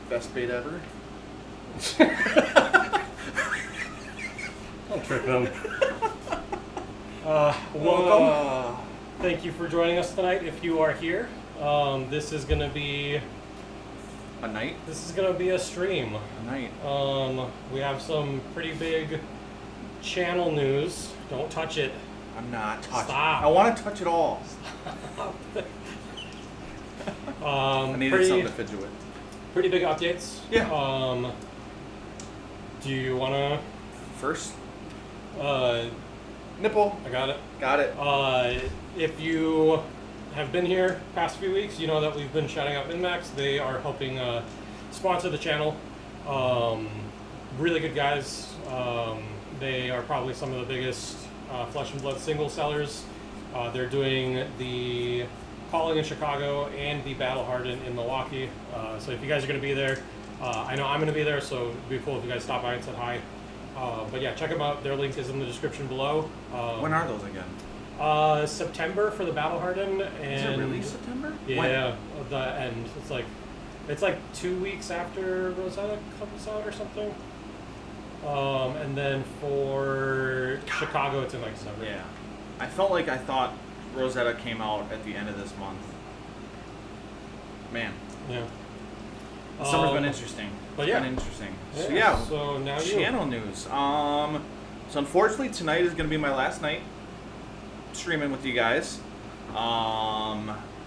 Best bait ever. Don't trick them. Welcome. Thank you for joining us tonight. If you are here, this is going to be a night. This is going to be a stream. A night. We have some pretty big channel news. Don't touch it. I'm not touching. Stop. I want to touch it all. I needed something to fidget with. Pretty big updates. Yeah. Do you want to first? Nipple. I got it. Got it. If you have been here past few weeks, you know that we've been shouting out MinMax. They are helping sponsor the channel. Really good guys. They are probably some of the biggest Flesh and Blood single sellers. They're doing the Calling in Chicago and the Battle Hardened in Milwaukee. So if you guys are going to be there, I know I'm going to be there, so it'd be cool if you guys stop by and said hi. But yeah, check them out. Their link is in the description below. When are those again? September for the Battle Hardened. And is it really September? Yeah, the end. It's like 2 weeks after Rosetta comes out or something. And then for Chicago, it's in like December. Yeah. I thought Rosetta came out at the end of this month. Man. Yeah. The summer's been interesting. But yeah. Been interesting. Yeah. So now channel news. So unfortunately tonight is going to be my last night streaming with you guys.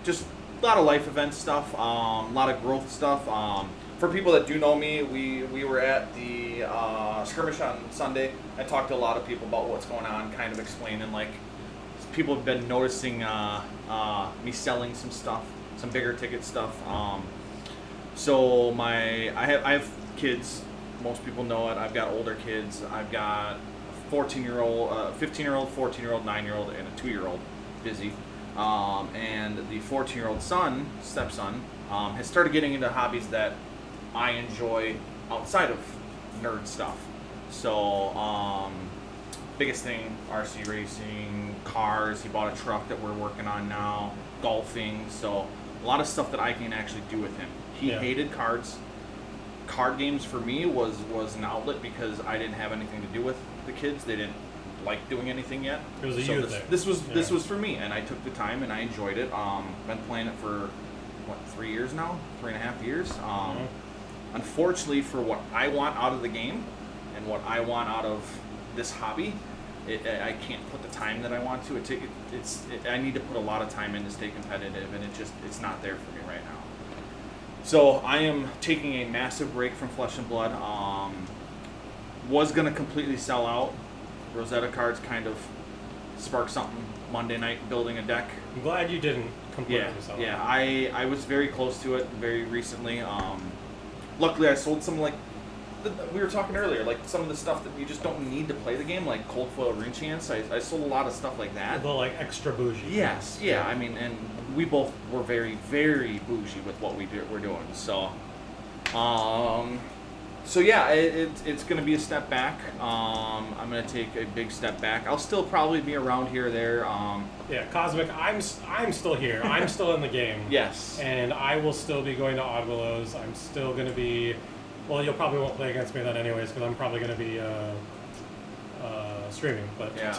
Just a lot of life event stuff. A lot of growth stuff. For people that do know me, we were at the skirmish on Sunday. I talked to a lot of people about what's going on, kind of explaining like people have been noticing me selling some stuff, some bigger ticket stuff. So I have kids. Most people know it. I've got older kids. I've got a 14-year-old, 15-year-old, 14-year-old, 9-year-old, and a 2-year-old. Busy. And the 14-year-old stepson, has started getting into hobbies that I enjoy outside of nerd stuff. So, biggest thing, RC racing, cars. He bought a truck that we're working on now, golfing. So, a lot of stuff that I can actually do with him. He hated cards. Card games for me was an outlet because I didn't have anything to do with the kids. They didn't like doing anything yet. It was a youth thing. This was for me, and I took the time and I enjoyed it. Been playing it for 3 years now, 3.5 years. Unfortunately, for what I want out of the game and what I want out of this hobby, I can't put the time that I want to. I need to put a lot of time in to stay competitive, and it's not there for me right now. So I am taking a massive break from Flesh and Blood. Was going to completely sell out. Rosetta Cards kind of sparked something Monday night, building a deck. I'm glad you didn't completely sell out. Yeah, I was very close to it very recently. Luckily, I sold some, like, we were talking earlier, like some of the stuff that you just don't need to play the game, like cold foil rune chance. I sold a lot of stuff like that. The like extra bougie. Yes, yeah. I mean, and we both were very, very bougie with what we're doing. So, yeah, it's going to be a step back. I'm going to take a big step back. I'll still probably be around here or there. Yeah, Cosmic, I'm still here. I'm still in the game. Yes. And I will still be going to Odd Willows. I'm still going to be... Well, you'll probably won't play against me then anyways, because I'm probably going to be streaming. But yeah.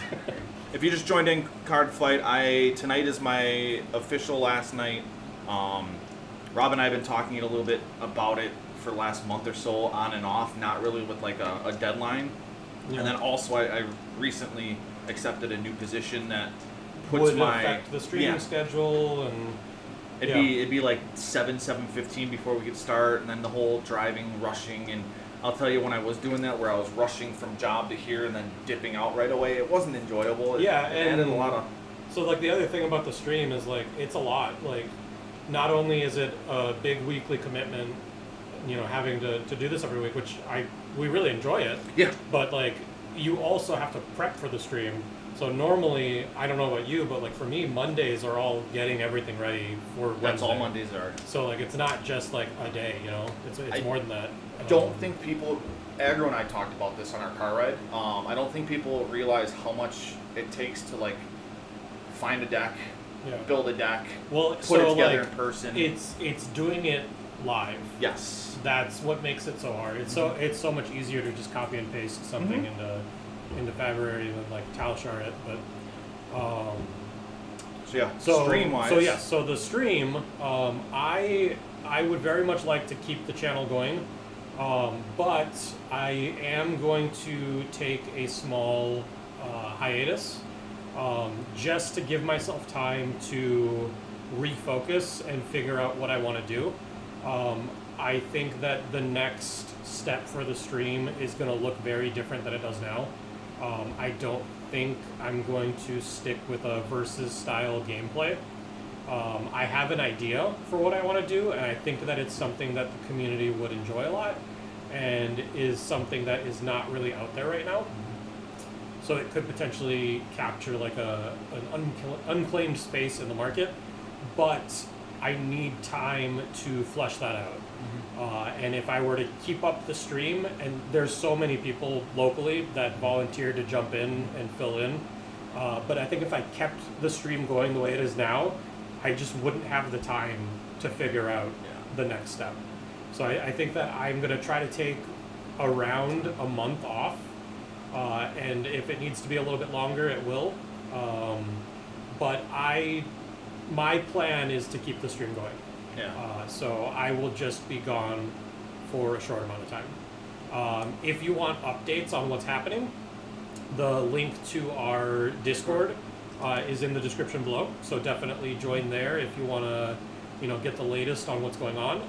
If you just joined in Card Fight, tonight is my official last night. Rob and I have been talking a little bit about it for the last month or so, on and off, not really with like a deadline. Yeah. And then also I recently accepted a new position that puts would affect the streaming schedule, and it'd be like 7:15 before we could start, and then the whole driving, rushing, and I'll tell you, when I was doing that, where I was rushing from job to here and then dipping out right away, it wasn't enjoyable. It added a lot of... So like the other thing about the stream is like it's a lot. Like not only is it a big weekly commitment, you know, having to do this every week, which we really enjoy it. Yeah. But like you also have to prep for the stream. So normally, I don't know about you, but like for me, Mondays are all getting everything ready for Wednesday. That's all Mondays are. So like it's not just like a day, you know. It's more than that. I don't think people. Agro and I talked about this on our car ride. I don't think people realize how much it takes to like find a deck, build a deck, put it together in person. It's doing it live. Yes. That's what makes it so hard. It's so much easier to just copy and paste something into February than like Talshar it. But stream wise. So the stream, I would very much like to keep the channel going, but I am going to take a small hiatus, just to give myself time to refocus and figure out what I want to do. I think that the next step for the stream is going to look very different than it does now. I don't think I'm going to stick with a versus style gameplay. I have an idea for what I want to do, and I think that it's something that the community would enjoy a lot, and is something that is not really out there right now. So it could potentially capture like an unclaimed space in the market, but I need time to flesh that out. And if I were to keep up the stream, and there's so many people locally that volunteer to jump in and fill in, but I think if I kept the stream going the way it is now, I just wouldn't have the time to figure out the next step. So I think that I'm going to try to take around a month off, and if it needs to be a little bit longer, it will. But my plan is to keep the stream going. So I will just be gone for a short amount of time. If you want updates on what's happening, the link to our Discord is in the description below. So definitely join there if you want to, get the latest on what's going on.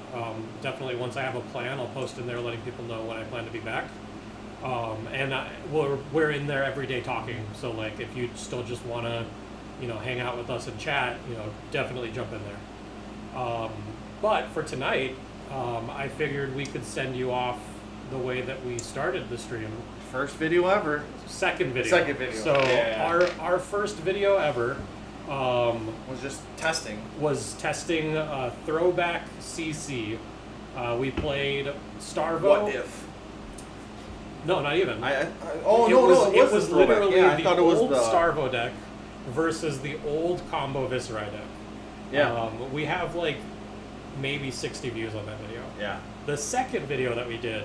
Definitely once I have a plan, I'll post in there letting people know when I plan to be back. And we're in there every day talking. So like if you still just want to, hang out with us and chat, definitely jump in there. But for tonight, I figured we could send you off the way that we started the stream. First video ever. Second video. So our first video ever was just testing. Was testing Throwback CC. We played Starvo. What if? No, not even. It was literally I thought it was old the Starvo deck versus the old combo Viserai deck. Yeah. We have like maybe 60 views on that video. Yeah. The second video that we did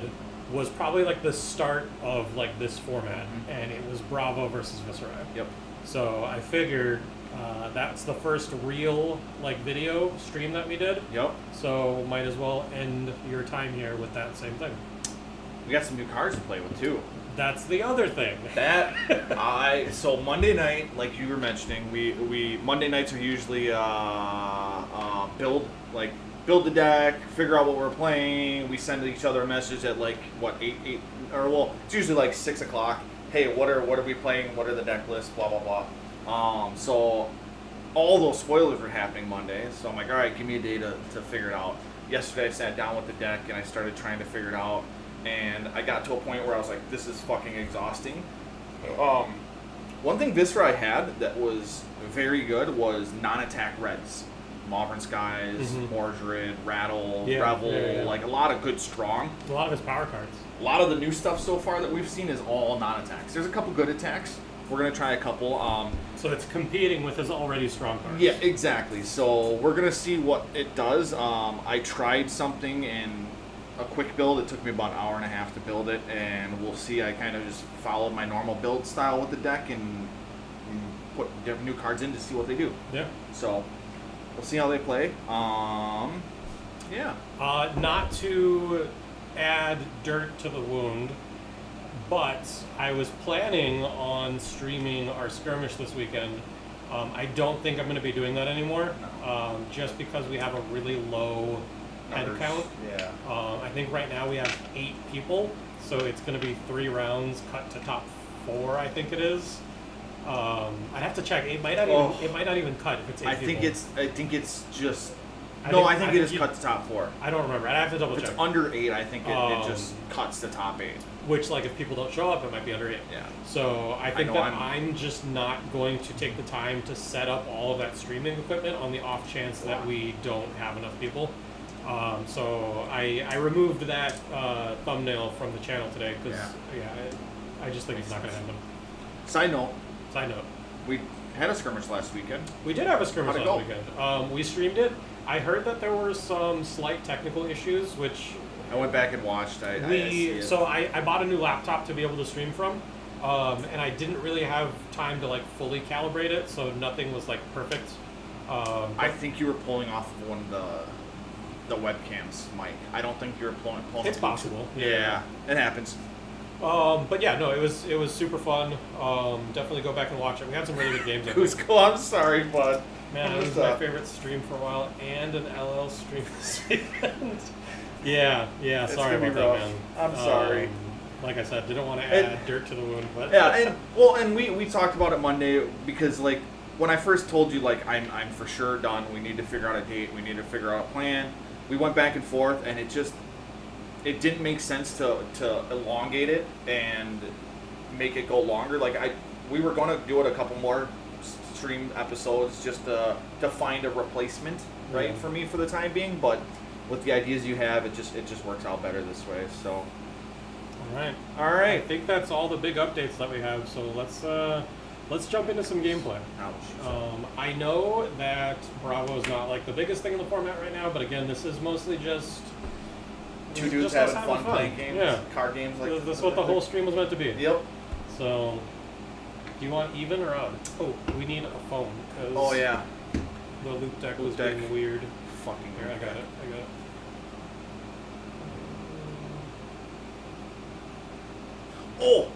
was probably like the start of like this format, and it was Bravo versus Viserai. Yep. So I figured that's the first real like video stream that we did. Yep. So might as well end your time here with that same thing. We got some new cards to play with too. That's the other thing. So Monday night, like you were mentioning, we Monday nights are usually build the deck, figure out what we're playing. We send each other a message at like eight it's usually like 6 o'clock. Hey, what are we playing? What are the deck lists? Blah blah blah. So all those spoilers were happening Monday. So I'm like, all right, give me a day to figure it out. Yesterday I sat down with the deck and I started trying to figure it out. And I got to a point where I was like, this is fucking exhausting. One thing Viserai had that was very good was non-attack reds. Mauvern Skies, Mordred, Rattle, Revel, like a lot of good strong. A lot of his power cards. A lot of the new stuff so far that we've seen is all non-attacks. There's a couple good attacks. We're going to try a couple. So it's competing with his already strong cards. Yeah, exactly. So we're going to see what it does. I tried something in a quick build. It took me about an hour and a half to build it, and we'll see. I kind of just followed my normal build style with the deck and put new cards in to see what they do. Yeah. So we'll see how they play. Not to add dirt to the wound, but I was planning on streaming our skirmish this weekend. I don't think I'm going to be doing that anymore, just because we have a really low head count. Yeah. I think right now we have 8 people, so it's going to be 3 rounds cut to top 4. I think it is. I'd have to check. It might not even cut if it's 8 people. I think it's just. I think it is cut to top 4. I don't remember. I'd have to double check. If it's under 8, I think it just cuts to top 8. Which, like, if people don't show up, it might be under 8. Yeah. So I think I'm just not going to take the time to set up all of that streaming equipment on the off chance that we don't have enough people. So I removed that thumbnail from the channel today because I just think it's not going to happen. Side note. We had a skirmish last weekend. We did have a skirmish How'd it last weekend. We streamed it. I heard that there were some slight technical issues, which I went back and watched. I see it. So I bought a new laptop to be able to stream from, and I didn't really have time to like fully calibrate it, so nothing was like perfect. I think you were pulling off of one of the webcams, Mike. I don't think you were pulling. It's possible. Yeah, it happens. But yeah, no, it was super fun. Definitely go back and watch it. We had some really good games. Cusco, I'm sorry, bud. Man, it was my favorite stream for a while, and an LL stream this weekend. Yeah, sorry about that, man. I'm sorry. Like I said, didn't want to add dirt to the wound, but yeah, and we talked about it Monday because like when I first told you like I'm for sure done. We need to figure out a date. We need to figure out a plan. We went back and forth, and it didn't make sense to elongate it and make it go longer. Like we were gonna do it a couple more stream episodes just to find a replacement, right, for me for the time being. But with the ideas you have, it just works out better this way. So, all right. I think that's all the big updates that we have. So let's jump into some gameplay. I know that Bravo is not like the biggest thing in the format right now, but again, this is mostly just two dudes having fun playing games, card games. Like that's what the whole stream was meant to be. Yep. So, do you want even or odd? Oh, we need a phone. Oh yeah. The loop deck was being weird. Fucking here, I got it. Oh,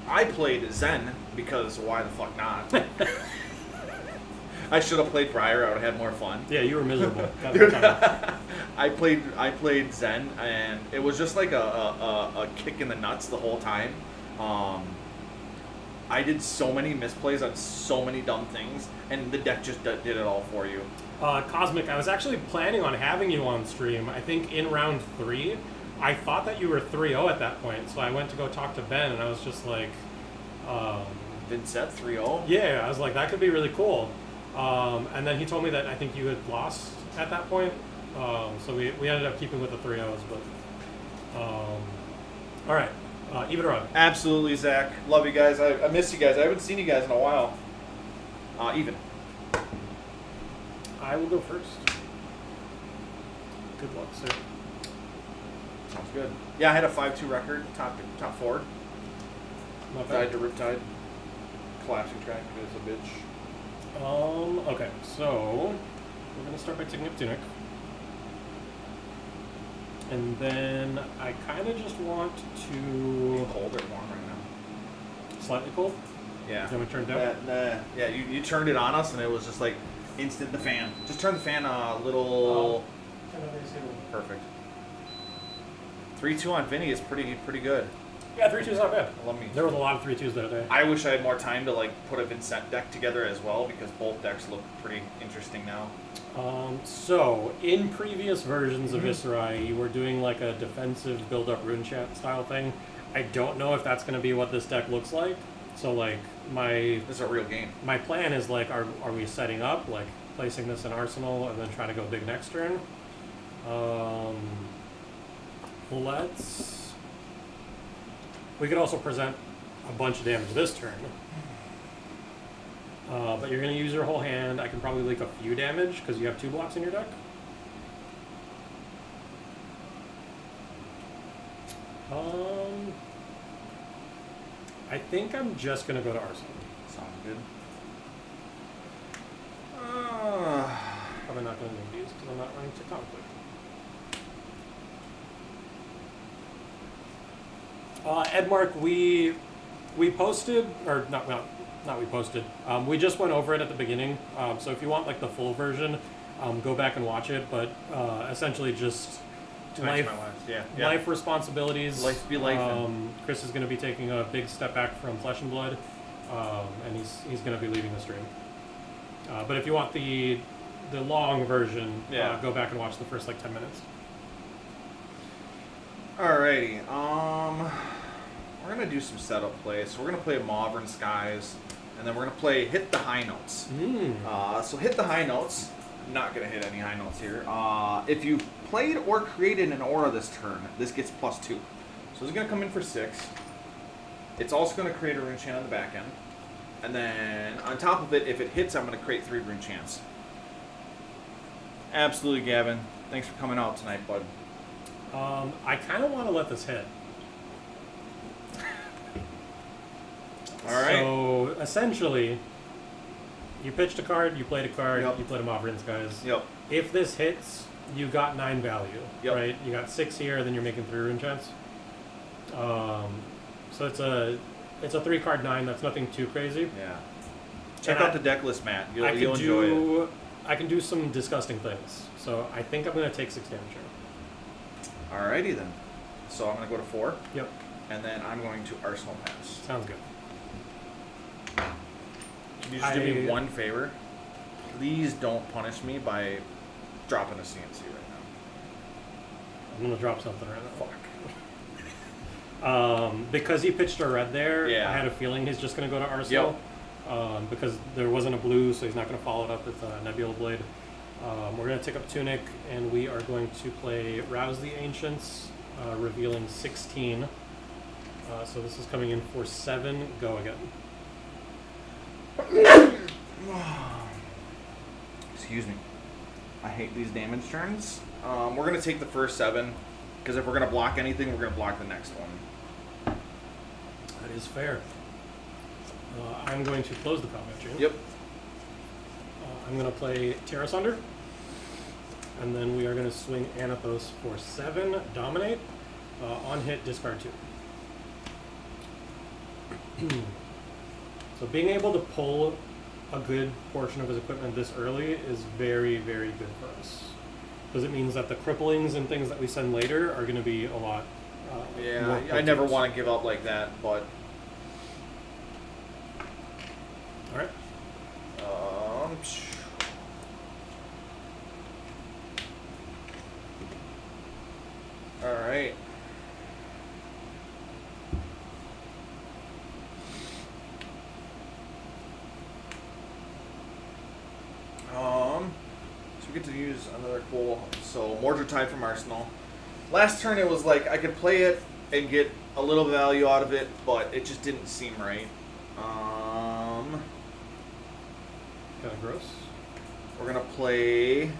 I played Zen because why the fuck not? I should have played Briar. I would have had more fun. Yeah, you were miserable. Dude, I played Zen, and it was just like a kick in the nuts the whole time. I did so many misplays on so many dumb things, and the deck just did it all for you. Cosmic, I was actually planning on having you on stream. I think in round 3, I thought that you were 3-0 at that point, so I went to go talk to Ben, and I was just like... Vincent 3-0? Yeah, I was like, that could be really cool. And then he told me that I think you had lost at that point, so we ended up keeping with the 3-0s, but... all right, even or odd? Absolutely, Zach. Love you guys. I miss you guys. I haven't seen you guys in a while. Even. I will go first. Good luck, sir. Sounds good. Yeah, I had a 5-2 record, top 4. Not bad. Died to Riptide. Collapsing track is a bitch. Okay, so we're gonna start by taking up Tunic. And then I kind of just want to... Cold or warm right now? Slightly cold? Yeah. Then we turned down? Yeah, you turned it on us, and it was just like instant the fan. Just turn the fan a little... Perfect. 3-2 on Vinny is pretty good. Yeah, 3-2 is not bad. There was a lot of 3-2s that day. I wish I had more time to like put a Vincent deck together as well, because both decks look pretty interesting now. So, in previous versions of Viserai, you were doing like a defensive build-up rune chat style thing. I don't know if that's going to be what this deck looks like. So, like, this is a real game. My plan is, like, are we setting up, like, placing this in Arsenal and then trying to go big next turn? We could also present a bunch of damage this turn. But you're going to use your whole hand. I can probably leak a few damage because you have 2 blocks in your deck. I think I'm just going to go to Arsenal. Sounds good. Probably not going to need these because I'm not running to conflict. Edmark, we posted, or not we posted. We just went over it at the beginning. So if you want like the full version, go back and watch it. But essentially just life responsibilities. Life be life. Chris is going to be taking a big step back from Flesh and Blood, and he's going to be leaving the stream. But if you want the long version, go back and watch the first like 10 minutes. Alrighty, we're going to do some setup play. So we're going to play Mauvern Skies, and then we're going to play Hit the High Notes. So Hit the High Notes, I'm not going to hit any high notes here. If you played or created an aura this turn, this gets +2. So it's going to come in for 6. It's also going to create a rune chain on the back end. And then on top of it, if it hits, I'm going to create 3 rune chance. Absolutely, Gavin. Thanks for coming out tonight, bud. I kind of want to let this hit. All right. So essentially, you pitched a card, you played a card, Yep. you played them off rinse, guys. Yep. If this hits, you got 9 value, Yep. right? You got 6 here, then you're making 3 rune chance. So it's a 3-card 9. That's nothing too crazy. Yeah. Check And out the deck list, Matt. You'll I can enjoy it. I can do some disgusting things. So I think I'm gonna take 6 damage here. Alrighty then. So I'm going to go to 4, Yep, and then I'm going to Arsenal Pass. sounds good. Can you just do me one favor? Please don't punish me by dropping a CNC right now. I'm gonna drop something right now. Fuck. Because he pitched a red there, Yeah. I had a feeling he's just going to go to Arsenal. Because there wasn't a blue, so he's not going to follow it up with a Nebula Blade. We're going to take up Tunic, and we are going to play Rouse the Ancients, revealing 16. So this is coming in for 7. Go again. Excuse me. I hate these damage turns. We're going to take the first 7, because if we're going to block anything, we're going to block the next one. That is fair. I'm going to close the combat chain. Yep. I'm going to play Terra Sunder. And then we are going to swing Anathos for 7, Dominate. On hit, discard 2. So being able to pull a good portion of his equipment this early is very, very good for us. Because it means that the cripplings and things that we send later are going to be a lot Yeah, more I never potent. want to give up like that, but... Alright. Alright. So we get to use another cool. So Mordred Tide from Arsenal. Last turn it was like I could play it and get a little value out of it, but it just didn't seem right. Kind of gross. We're gonna play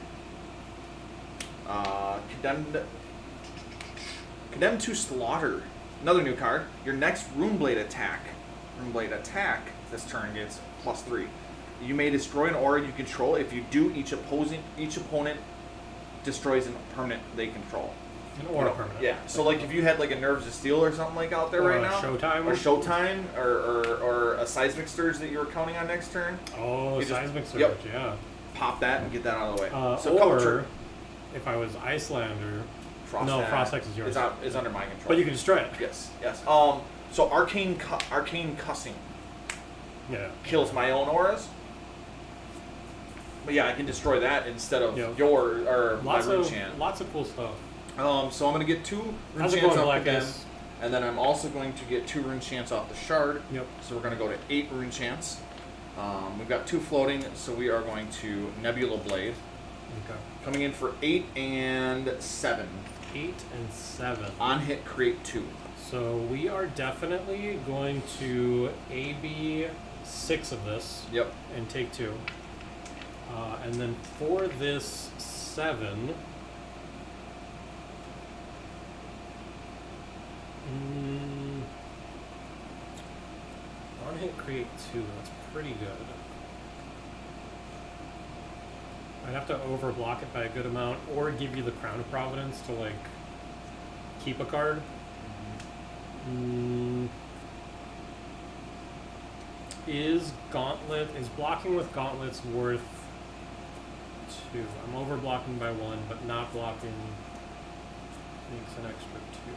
Condemned to Slaughter. Another new card. Your next Runeblade attack. This turn gets +3. You may destroy an aura you control. If you do, each opponent destroys a permanent they control. An aura permanent. Yeah. So like if you had like a Nerves of Steel or something like out there Or right a now, Showtime. or a Seismic Sturge that you were counting on next turn, Oh, You just- Seismic Surge, yep. yeah. pop that and get that out of the way. Or if I was Icelander, Frost Frost X is yours. is under my control. But you can destroy it. Yes. So Arcane Cussing Yeah. kills my own auras. But yeah, I can destroy that instead of Yep. my rune chant. Lots of cool stuff. So I'm gonna get 2 rune How's it chants going, off the den, Blackus? and then I'm also going to get 2 rune chants off the shard. Yep. So we're gonna go to 8 rune chants. We've got 2 floating, so we are going to Nebula Blade, Okay. coming in for 8 and 7. 8 and 7. On hit, create 2. So we are definitely going to AB 6 of this Yep. and take 2. And then for this 7, on hit create 2. That's pretty good. I'd have to overblock it by a good amount, or give you the Crown of Providence to like keep a card. Is blocking with gauntlets worth 2? I'm overblocking by 1, but not blocking makes an extra 2.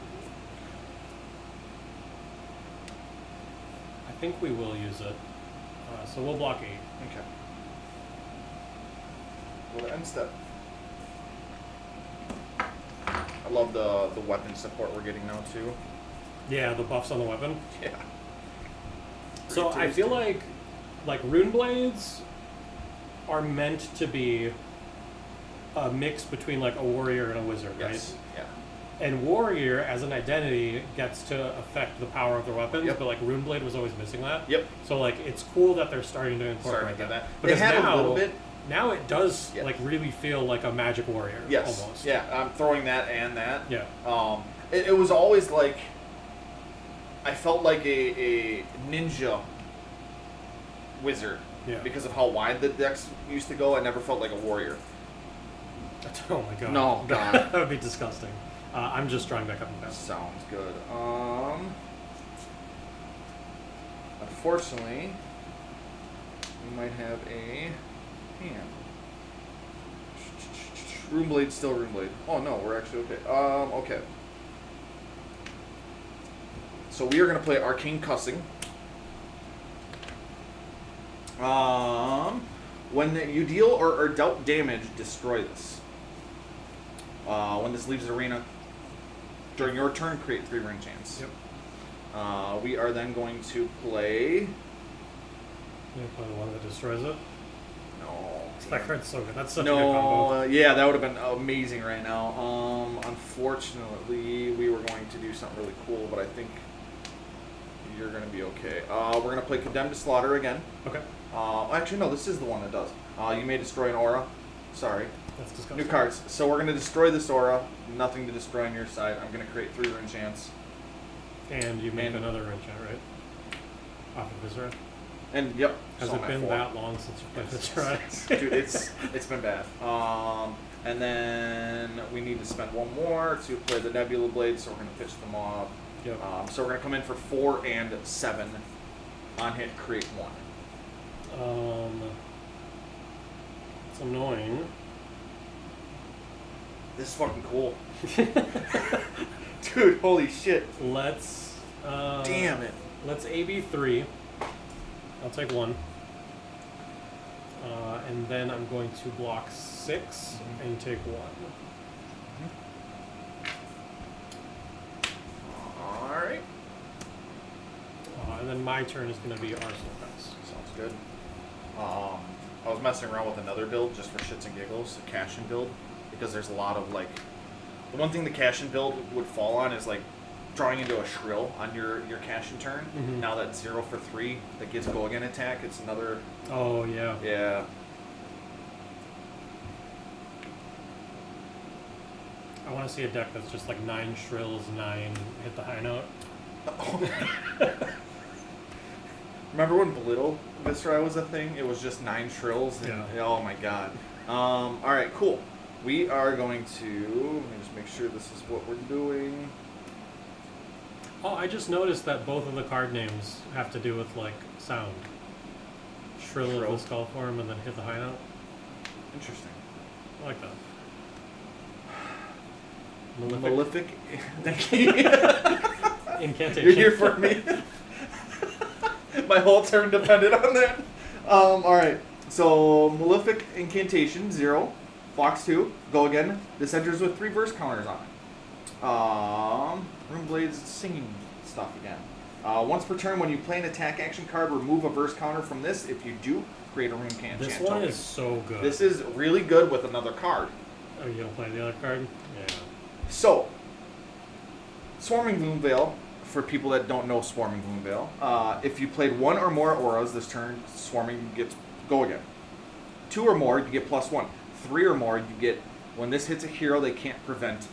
I think we will use it. So we'll block 8. Okay. Go to end step. I love the weapon support we're getting now too. Yeah, the buffs on the weapon. Yeah. So I feel like rune blades are meant to be a mix between like a warrior and a wizard, Yes. right? Yeah. And Warrior, as an identity, gets to affect the power of their weapons, Yep. but like Runeblade was always missing that. Yep. So like it's cool that they're starting to incorporate Starting to get that. Because They have now, a little bit. Now it does Yeah. like really feel like a Magic Warrior. Yes. Almost. Yeah, I'm throwing that and that. Yeah. It was always like, I felt like a ninja wizard. Yeah. Because of how wide the decks used to go, I never felt like a warrior. Oh my god. No, God. That would be disgusting. I'm just drawing back up and down. Sounds good. Unfortunately, we might have a hand. Runeblade, still Runeblade. Oh no, we're actually okay. Okay. So we are going to play Arcane Cussing. When you deal or dealt damage, destroy this. When this leaves the arena, during your turn, create 3 ring chance. Yep. We are then going to play. You play the one that destroys it. No. That card's so good. That's such a good combo. No, yeah, that would have been amazing right now. Unfortunately, we were going to do something really cool, but I think you're going to be okay. We're going to play Condemned to Slaughter again. Okay. Actually, no, this is the one that does. You may destroy an aura. Sorry. That's disgusting. New cards. So we're going to destroy this aura. Nothing to destroy on your side. I'm going to create 3 rune chance. And you make And- another ring chant, right? Off of Viserai. And yep. Has so it I'm at been 4. that long since you played Viserai? Dude, it's been bad. And then we need to spend 1 more to play the Nebula Blade, so we're going to pitch them off. Yep. So we're going to come in for 4 and 7. On hit, create 1. It's annoying. This is fucking cool. Dude, holy shit. Let's. Damn it. Let's AB 3. I'll take 1. And then I'm going to block 6 and take 1. Alright. And then my turn is going to be Arsenal Pass. Sounds good. I was messing around with another build just for shits and giggles, a cash-in build, because there's a lot of, like, the one thing the cash-in build would fall on is, like, drawing into a Shrill on your cash-in turn. Mhm. Now that 0 for 3 that gets go again attack, it's another, Oh, yeah. yeah. I want to see a deck that's just like 9 Shrills, 9 hit the high note. Remember when Belittle Viserai was a thing? It was just 9 Shrills. And, Yeah. Oh my god. Alright, cool. We are going to, let me just make sure this is what we're doing. Oh, I just noticed that both of the card names have to do with like sound. Shrill of Shrill. the skull form and then hit the high note. Interesting. I like that. Malefic. Thank you. Incantation. You're here for me. My whole turn depended on that. Alright. So, Malefic Incantation, 0. Fox 2. Go again. This enters with 3 verse counters on it. Runeblade's singing stuff again. Once per turn, when you play an attack action card, remove a verse counter from this. If you do, create a rune can This chant one token. is so good. This is really good with another card. Are you gonna play the other card? Yeah. So, Swarming Gloomveil, for people that don't know Swarming Gloomveil, if you played 1 or more auras this turn, Swarming gets go again. 2 or more, you get +1. 3 or more, you get, when this hits a hero, they can't prevent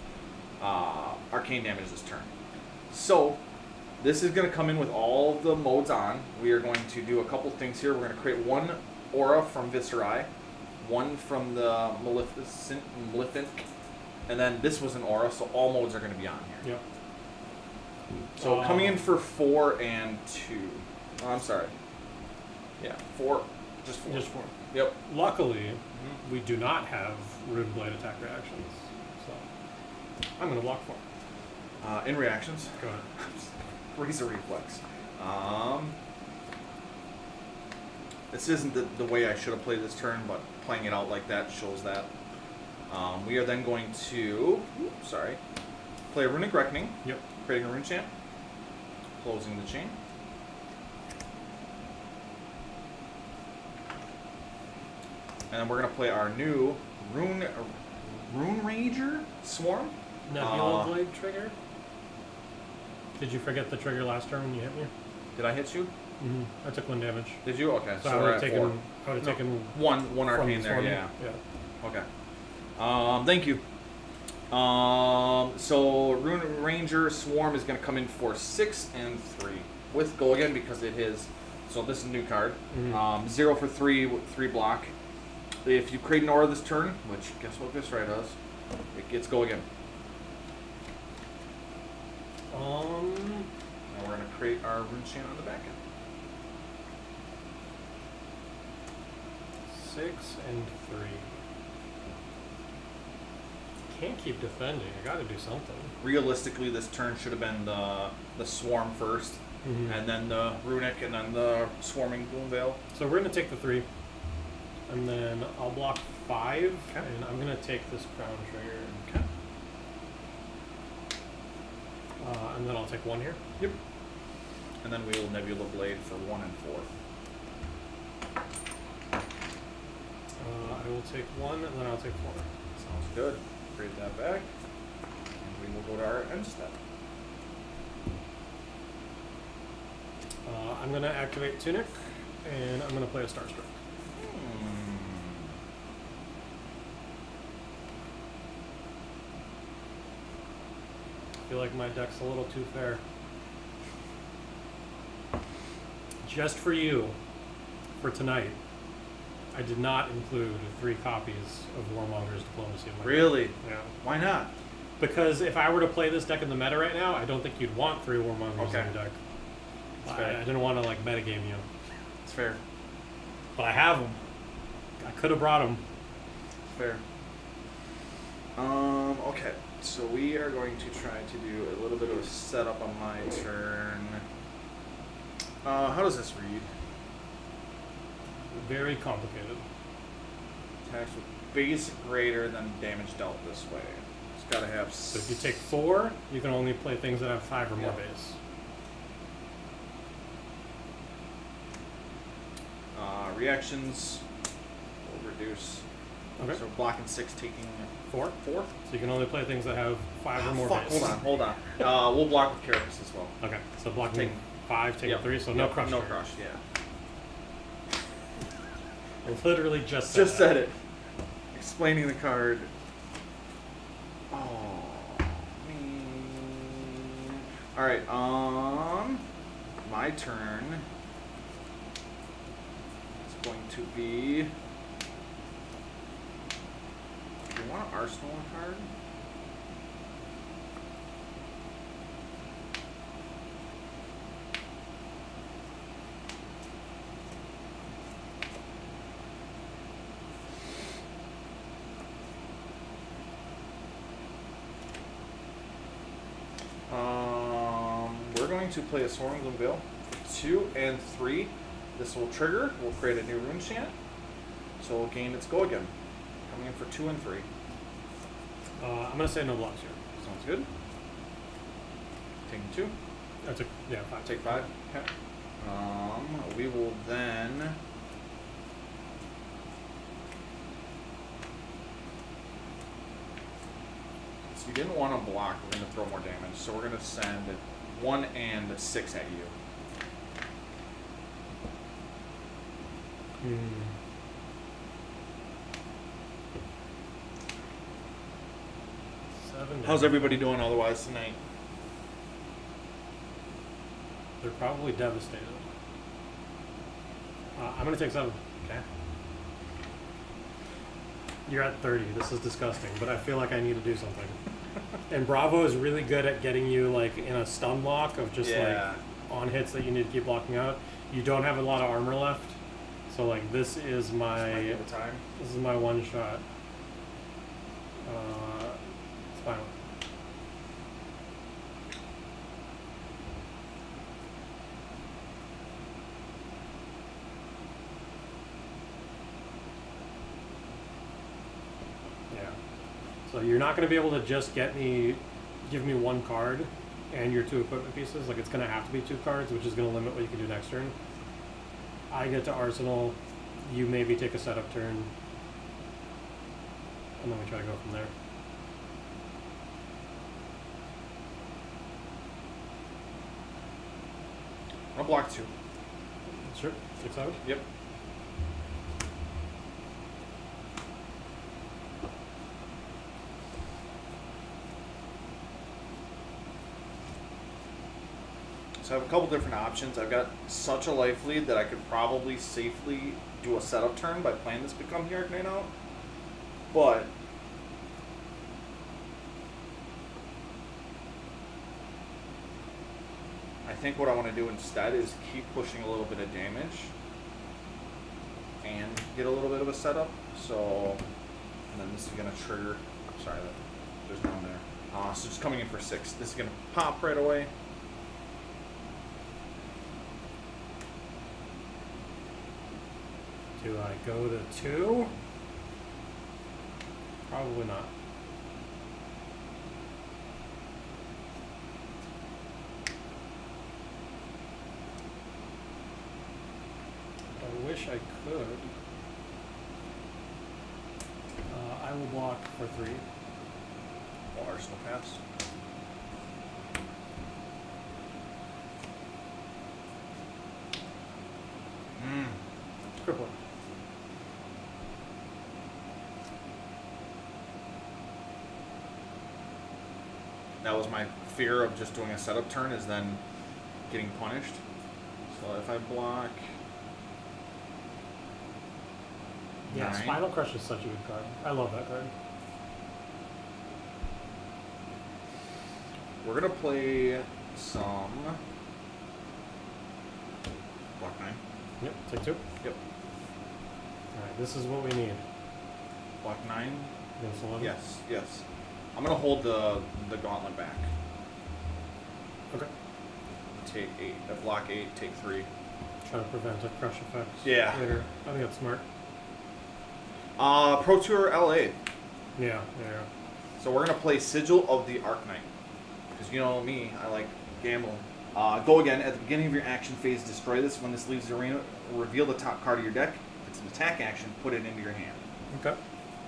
arcane damage this turn. So, this is going to come in with all the modes on. We are going to do a couple things here. We're going to create 1 aura from Viserai, 1 from the Malefic, and then this was an aura, so all modes are going to be on here. Yep. So coming in for 4 and 2. Oh, I'm sorry. Yeah, 4. Just 4. Just 4. Yep. Luckily, we do not have Runeblade attack reactions, so I'm gonna block 4. In reactions, Go ahead. Razor Reflex. This isn't the way I should have played this turn, but playing it out like that shows that. We are then going to, play a Runic Reckoning, Yep. creating a rune chant, closing the chain. And then we're going to play our new Rune Ranger Swarm. Nebula Blade trigger? Did you forget the trigger last turn when you hit me? Did I hit you? Mm-hmm. I took 1 damage. Did you? Okay, So so I we're would at have 4. taken. I would have taken One arcane from there, Swarming. yeah. Yeah. Okay. Thank you. So Rune Ranger Swarm is going to come in for 6 and 3 with go again because it is. So this is a new card. Mhm. 0 for 3 with 3 block. If you create an aura this turn, which guess what Viserai does, it gets go again. Now we're going to create our rune chain on the back end. 6 and 3. Can't keep defending. I got to do something. Realistically, this turn should have been the swarm first, and then the runic, and then the swarming Gloomveil. So we're gonna take the 3, and then I'll block 5, Okay. and I'm gonna take this crown trigger. Okay. And then I'll take 1 here. Yep. And then we will Nebula Blade for 1 and 4. I will take 1, and then I'll take 4. Sounds good. Create that back. And we will go to our end step. I'm gonna activate Tunic, and I'm gonna play a Starstruck. I feel like my deck's a little too fair. Just for you, for tonight, I did not include 3 copies of Warmonger's Diplomacy in my Really? deck. Yeah. Why not? Because if I were to play this deck in the meta right now, I don't think you'd want 3 Warmongers Okay. in your deck. That's fair. I didn't want to like metagame you, It's fair. but I have them. I could have brought them. Fair. Okay. So we are going to try to do a little bit of a setup on my turn. How does this read? Very complicated. Attacks with base greater than damage dealt this way. It's got to have. So if you take 4, you can only play things that have 5 or more Yeah. base. Reactions will reduce. Okay. So blocking 6, taking 4. 4. So you can only play things that have 5 or more Fuck, base. hold on. We'll block with Carapace as well. Okay. So blocking Take- 5, taking Yep, 3. So no yep, crush. No trigger. crush. Yeah. I literally just said Just that. said it. Explaining the card. Oh. All right. My turn. It's going to be. Do you want to arsenal a card? We're going to play a Swarming Gloomveil. 2 and 3. This will trigger. We'll create a new rune chant. So we'll gain its go again. Coming in for 2 and 3. I'm gonna say no blocks here. Sounds good. Taking 2. I took 5. Take 5. Okay. We will then. So you didn't want to block. We're going to throw more damage. So we're going to send 1 and 6 at you. How's everybody doing otherwise tonight? They're probably devastated. I'm gonna take 7. Okay. You're at 30. This is disgusting, but I feel like I need to do something. And Bravo is really good at getting you like in a stun lock of just Yeah. like on hits that you need to keep blocking out. You don't have a lot of armor left, so like this is Might be my the time. one shot. It's fine. Yeah. So you're not going to be able to just give me 1 card and your 2 equipment pieces. Like it's going to have to be 2 cards, which is going to limit what you can do next turn. I get to Arsenal. You maybe take a setup turn. And then we try to go from there. I'll block 2. Sure. 6-7. Yep. So I have a couple different options. I've got such a life lead that I could probably safely do a setup turn by playing this Become the Arcanine out. But I think what I want to do instead is keep pushing a little bit of damage and get a little bit of a setup. So, and then this is going to trigger. Sorry, there's none there. So just coming in for 6. This is going to pop right away. Do I go to 2? Probably not. I wish I could. I will block for 3. Well, Arsenal pass. Cripple. That was my fear of just doing a setup turn, is then getting punished. So if I block... Yeah, 9. Spinal Crush is such a good card. I love that card. We're going to play some... Block 9. Yep, take 2. Yep. Alright, this is what we need. Block 9. Against 11? Yes, yes. I'm going to hold the gauntlet back. Okay. Take 8. Block 8, take 3. Try to prevent a crush effect Yeah. later. I think that's smart. Pro Tour LA. Yeah. So we're going to play Sigil of the Arcanine. Because you know me, I like gambling. Go again. At the beginning of your action phase, destroy this. When this leaves the arena, reveal the top card of your deck. If it's an attack action, put it into your hand. Okay.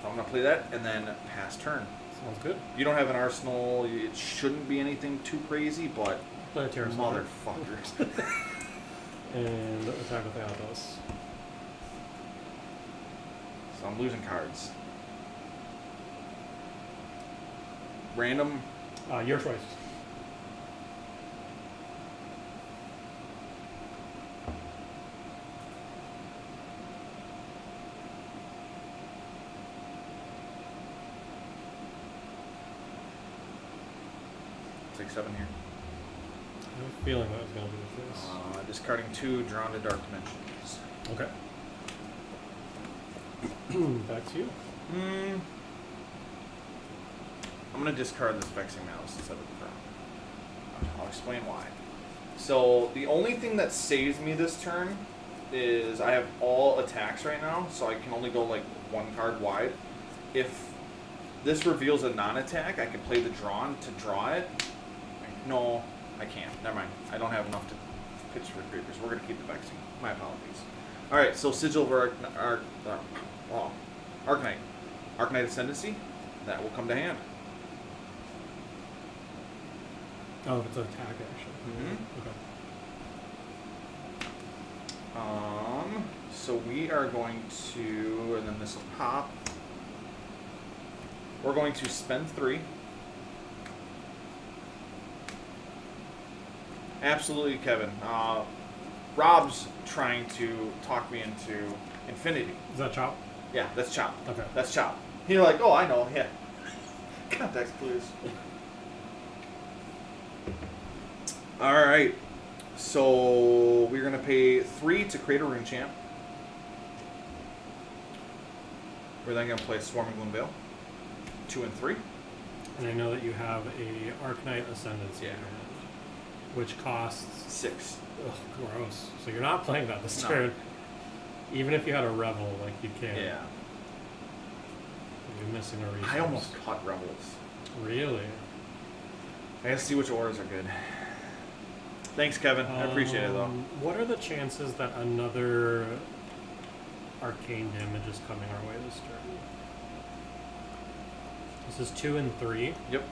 So I'm going to play that and then pass turn. Sounds good. You don't have an arsenal. It shouldn't be anything too crazy, but Play a Terror Slider. motherfuckers. And attack with Thanatos. So I'm losing cards. Random. Your choice. Take 7 here. I have a feeling that was going to be the case. Discarding 2, drawn to Dark Dimensions. Okay. Back to you. I'm going to discard this Vexing Malice instead of the Crown. I'll explain why. So, the only thing that saves me this turn is I have all attacks right now, so I can only go like 1 card wide. If this reveals a non-attack, I can play the Drawn to draw it. No, I can't. Never mind. I don't have enough to pitch for creepers. We're going to keep the Vexing. My apologies. Alright, so Sigil of Arcanite. Arcanite Ascendancy. That will come to hand. Oh, if it's an attack action. Okay. So we are going to, and then this will pop. We're going to spend 3. Absolutely, Kevin. Rob's trying to talk me into Infinity. Is that Chop? Yeah, that's Chop. Okay. That's Chop. You're like, oh, I know, yeah. Context clues. Alright. So we're going to pay 3 to create a Rune Champ. We're then going to play Swarming Gloomveil. 2 and 3. And I know that you have a Arcanite Ascendancy in your hand, which costs 6. Ugh, gross. So you're not playing that this No. turn. Even if you had a Revel, like you can't. Yeah. You're missing a resource. I almost cut Rebels. Really? I gotta see which auras are good. Thanks, Kevin. I appreciate it, though. What are the chances that another arcane damage is coming our way this turn? This is 2 and 3. Yep.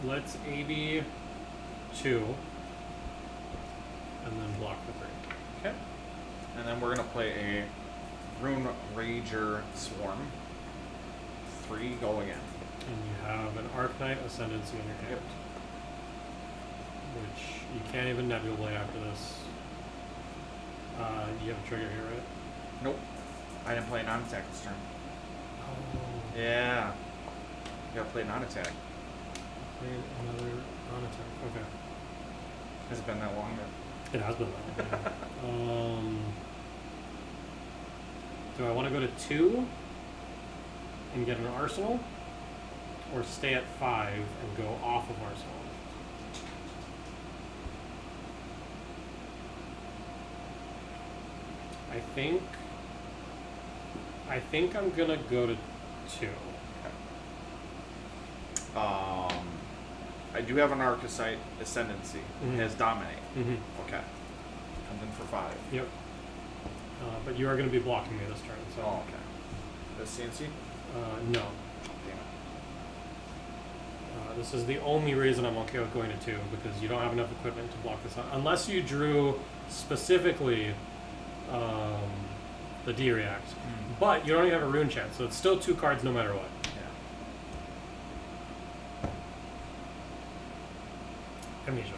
Let's AB 2, and then block for 3. Okay. And then we're gonna play a Rune Rager Swarm. 3, go again. And you have an Arknight Ascendancy in your hand. Yep. Which you can't even Nebula Blade after this. You have a trigger here, right? Nope. I didn't play non-attack this turn. Oh. Yeah. You gotta play non-attack. Play another non-attack. Okay. Has it been that long? It has been that long. Yeah. Do I want to go to 2 and get an Arsenal? Or stay at 5 and go off of Arsenal? I think I'm gonna go to 2. I do have an Archetype Ascendancy. Mhm. It has Dominate. Mm-hmm. Okay. Comes in for 5. Yep. But you are going to be blocking me this turn, so. Oh, okay. The CNC? No. Damn it. This is the only reason I'm okay with going to 2, because you don't have enough equipment to block this out. Unless you drew specifically the D-React. Mm. But you don't even have a rune chance, so it's still 2 cards no matter what. Yeah. Amnesia.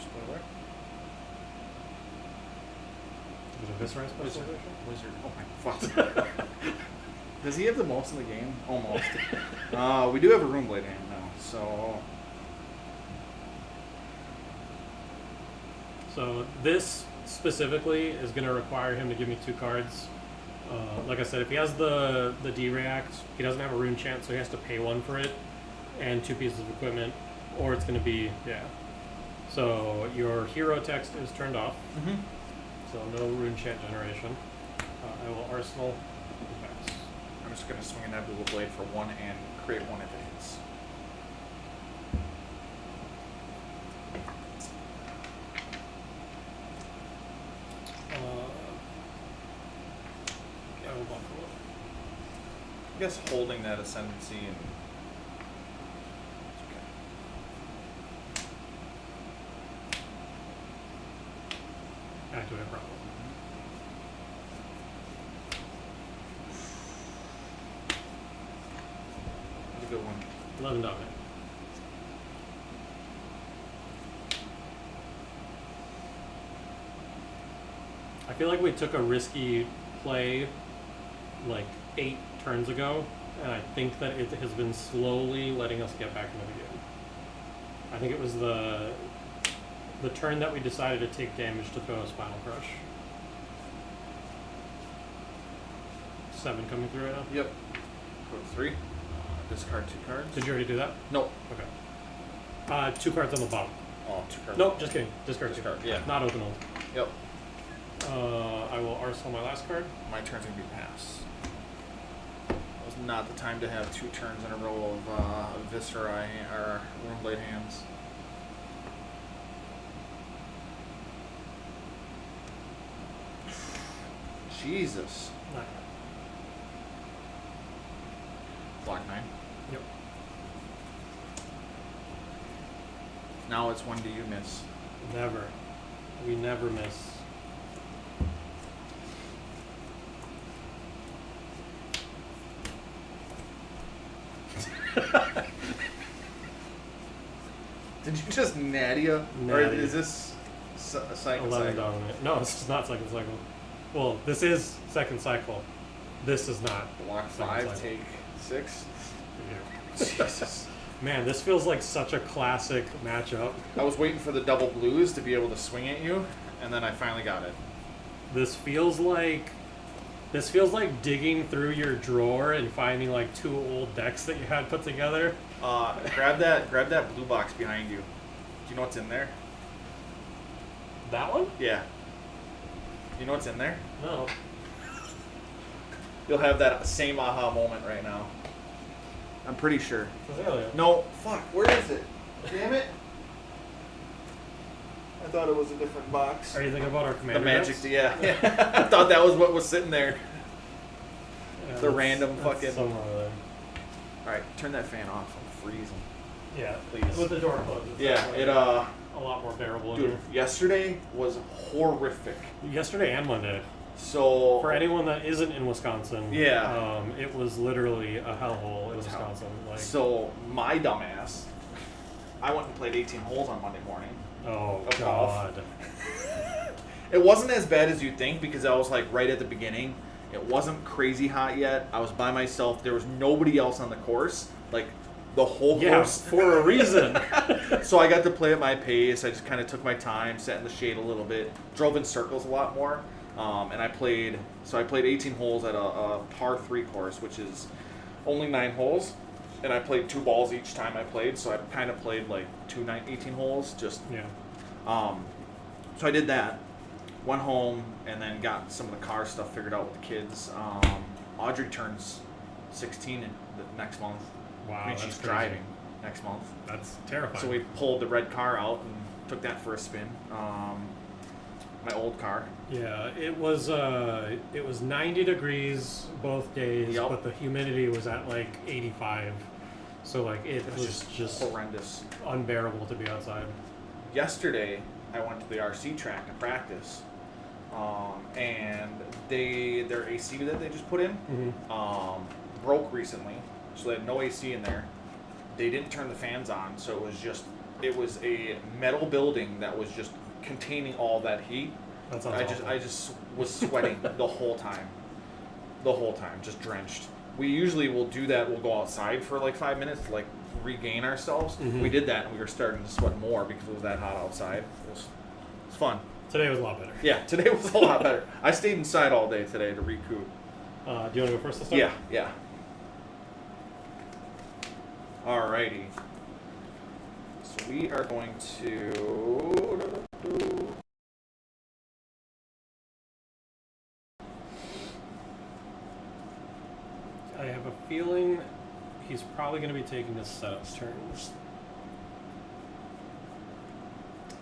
Spoiler. Is it a Viserai special edition? Wizard. Oh my fuck. Does he have the most in the game? Almost. We do have a Runeblade hand now, so. So this specifically is going to require him to give me 2 cards. Like I said, if he has the D-React, he doesn't have a rune chance, so he has to pay 1 for it and 2 pieces of equipment, or it's going to be, yeah. So your hero text is turned off, Mm-hmm. so no rune chant generation. I will Arsenal effects. I'm just gonna swing a Nebula Blade for 1 and create 1 if it hits. I will block for 1. I guess holding that Ascendancy and. It's okay. Activate a problem. That's a good one. 11 dominate. I feel like we took a risky play like 8 turns ago, and I think that it has been slowly letting us get back into the game. I think it was the turn that we decided to take damage to throw a Spinal Crush. 7 coming through right now? Yep. Go to 3. Discard 2 cards. Did you already do that? Nope. Okay. 2 cards on the bottom. Oh, 2 cards. Nope, just kidding. Discard 2. Discard, yeah. Not open hold. Yep. I will Arsenal my last card. My turn's gonna be pass. That was not the time to have 2 turns in a row of Viserai or Runeblade hands. Jesus. Nine. Block 9. Yep. Now it's 1 do you miss. Never. We never miss. Did you just Nadia? Or Natty. is this a cycle? 11 dominant. No, it's not second cycle. Well, this is second cycle. This is not. Block second 5, cycle. take 6. Yeah. Jesus. Man, this feels like such a classic matchup. I was waiting for the double blues to be able to swing at you, and then I finally got it. This feels like digging through your drawer and finding like 2 old decks that you had put together. Grab that blue box behind you. Do you know what's in there? That one? Yeah. You know what's in there? No. You'll have that same aha moment right now. I'm pretty sure. Azalea. No, fuck. Where is it? Damn it. I thought it was a different box. Are you thinking about our The commander magic, decks? yeah. I thought that was what was sitting there. Yeah, The random fucking. somewhere there. All right, turn that fan off. I'm freezing. Yeah, Please. with the door closed. It's Yeah, definitely it a lot more bearable. Dude, in yesterday was horrific. here. Yesterday and Monday. So For anyone that isn't in Wisconsin, Yeah. it was literally a hellhole in was hell. Wisconsin. Like, So my dumbass, I went and played 18 holes on Monday morning. oh of golf. god. It wasn't as bad as you'd think because I was like right at the beginning. It wasn't crazy hot yet. I was by myself. There was nobody else on the course. Like the whole Yeah, course. for a reason. So I got to play at my pace. I just kind of took my time, sat in the shade a little bit, drove in circles a lot more. And I played 18 holes at a par 3 course, which is only 9 holes. And I played 2 balls each time I played. So I kind of played like 18 holes. Just Yeah. So I did that. Went home and then got some of the car stuff figured out with the kids. Audrey turns 16 in the next month. Wow. I mean, that's she's crazy. driving next month. That's terrifying. So we pulled the red car out and took that for a spin. My old car. Yeah, it was 90 degrees both days, Yep. but the humidity was at like 85. So like it was just horrendous. unbearable to be outside. Yesterday, I went to the RC track to practice, and their AC that they just put in Mm-hmm. broke recently, so they had no AC in there. They didn't turn the fans on, so it was a metal building that was just containing all that heat. That sounds awful. I just was sweating the whole time, just drenched. We usually will do that. We'll go outside for like 5 minutes to like regain ourselves. Mhm. We did that, and we were starting to sweat more because it was that hot outside. It was fun. Today was a lot better. Yeah, today was a lot better. I stayed inside all day today to recoup. Do you want to go first this time? Yeah. Alrighty. So we are going to. I have a feeling he's probably going to be taking his setup turns.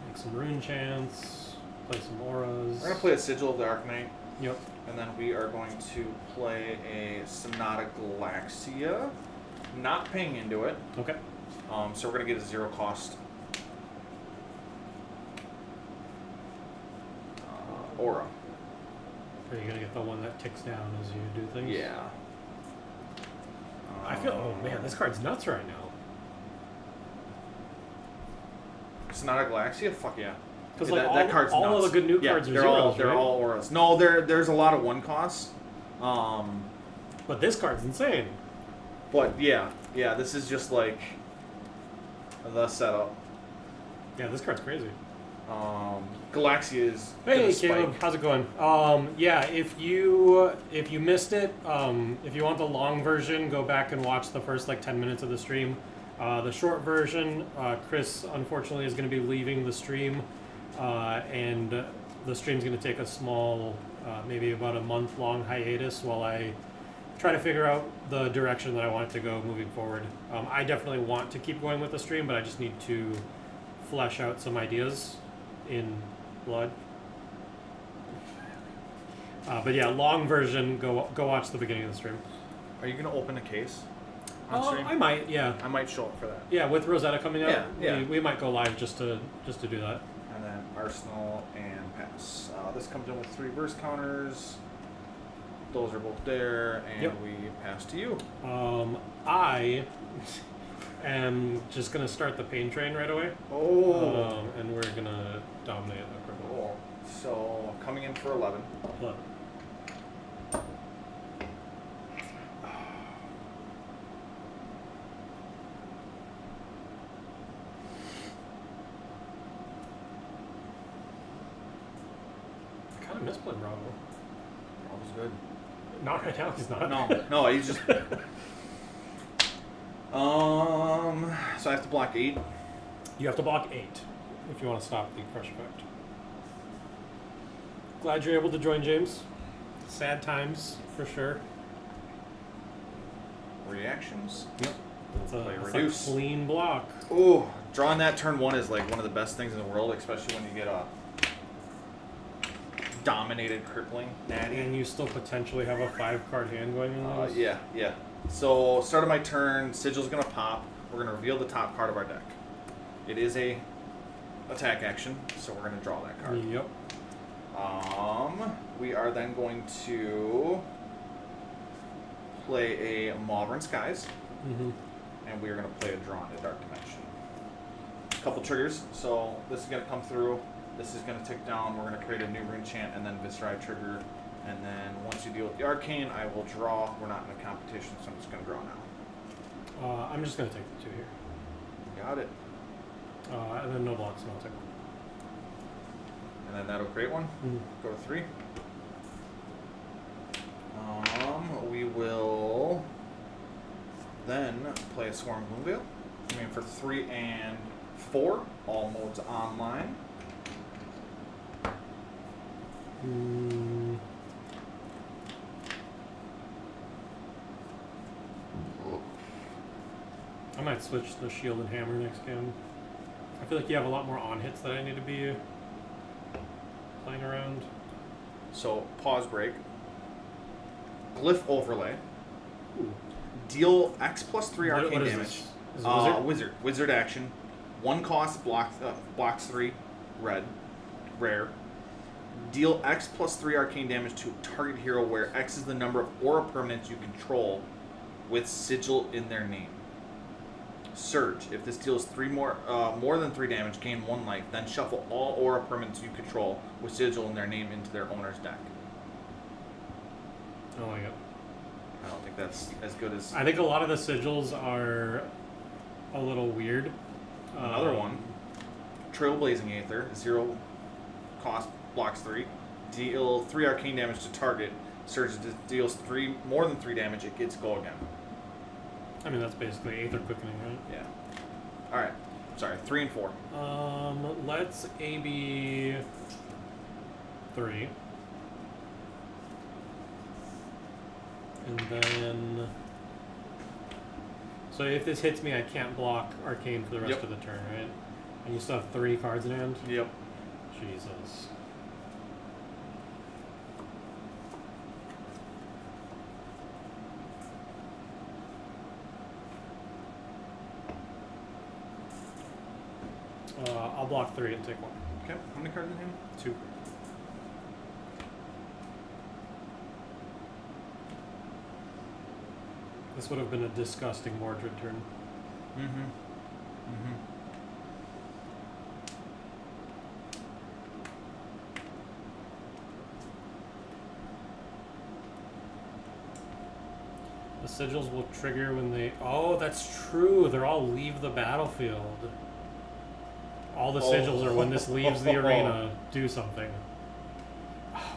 Make some rune chants, play some auras. We're gonna play a Sigil of the Arcanite. Yep. And then we are going to play a Sonata Galaxia, not paying into it. Okay. So we're going to get a 0 cost aura. Are you going to get the one that ticks down as you do things? Yeah. I feel, oh man, this card's nuts right now. Sonata Galaxia? Fuck yeah. Because Yeah, like that card's all nuts. of the good new Yeah, cards are they're zeros, they're right? all auras. No, there's a lot of 1 costs. But this card's insane. But yeah, this is just like the setup. Yeah, this card's crazy. Galaxia is Hey gonna Caleb, spike. how's it going? Yeah, if you missed it, if you want the long version, go back and watch the first like 10 minutes of the stream. The short version, Chris unfortunately is going to be leaving the stream, and the stream's going to take a small, maybe about a month-long hiatus while I try to figure out the direction that I want it to go moving forward. I definitely want to keep going with the stream, but I just need to flesh out some ideas in blood. But yeah, long version, go watch the beginning of the stream. Are you gonna open a case on stream? I might, yeah. I might show up for that. Yeah, with Rosetta coming out, Yeah. We might go live just to do that. And then Arsenal and pass. This comes in with 3 verse counters. Those are both there, and Yep. we pass to you. I am just gonna start the pain train right away. Oh. And we're gonna dominate the critical. Cool. So coming in for 11. Love it. I kind of miss playing Bravo. That was good. Not right now, he's not. No, he's just. So I have to block 8. You have to block 8 if you want to stop the crush effect. Glad you're able to join, James. Sad times, for sure. reactions. Yep. It's Play a reduce. clean block. Ooh, drawing that turn 1 is like one of the best things in the world, especially when you get a dominated crippling natty. And you still potentially have a 5-card hand going in those. Yeah. So, start of my turn, Sigil's gonna pop. We're gonna reveal the top card of our deck. It is a attack action, so we're gonna draw that card. Yep. We are then going to play a Mauvern Skies, and we are gonna play a Drawn to Dark Dimension. Couple triggers. So this is gonna come through. This is gonna tick down. We're gonna create a new rune chant, and then Viserai trigger. And then once you deal with the arcane, I will draw. We're not in a competition, so I'm just going to draw now. I'm just going to take the 2 here. Got it. And then no blocks, and I'll take 1. And then that'll create 1. Go to 3. We will then play a Swarm Gloomveil. I mean, for 3 and 4, all modes online. I might switch the shield and hammer next game. I feel like you have a lot more on hits that I need to be playing around. So, pause break. Glyph overlay. Ooh. Deal X plus 3 arcane what is damage. This? Is it wizard? Wizard action. 1 cost, blocks 3, red, rare. Deal X plus 3 arcane damage to a target hero where X is the number of aura permanents you control with sigil in their name. Surge. If this deals more than 3 damage, gain 1 life. Then shuffle all aura permanents you control with sigil in their name into their owner's deck. Oh my god. I don't think that's as good as I think a lot of the sigils are a little weird. another one. Trailblazing Aether. 0 cost, blocks 3. Deal 3 arcane damage to target. Surge deals more than 3 damage. It gets go again. I mean, that's basically Aether Quickening, right? Yeah. Alright. Sorry, 3 and 4. Let's AB 3. And then... So if this hits me, I can't block Arcane for the rest of the turn, right? And you still have 3 cards in hand? Yep. Jesus. I'll block 3 and take 1. Okay. How many cards in hand? 2. This would have been a disgusting Mordred turn. The sigils will trigger when they... Oh, that's true. They're all leave the battlefield. All the sigils are when this leaves the arena. Do something.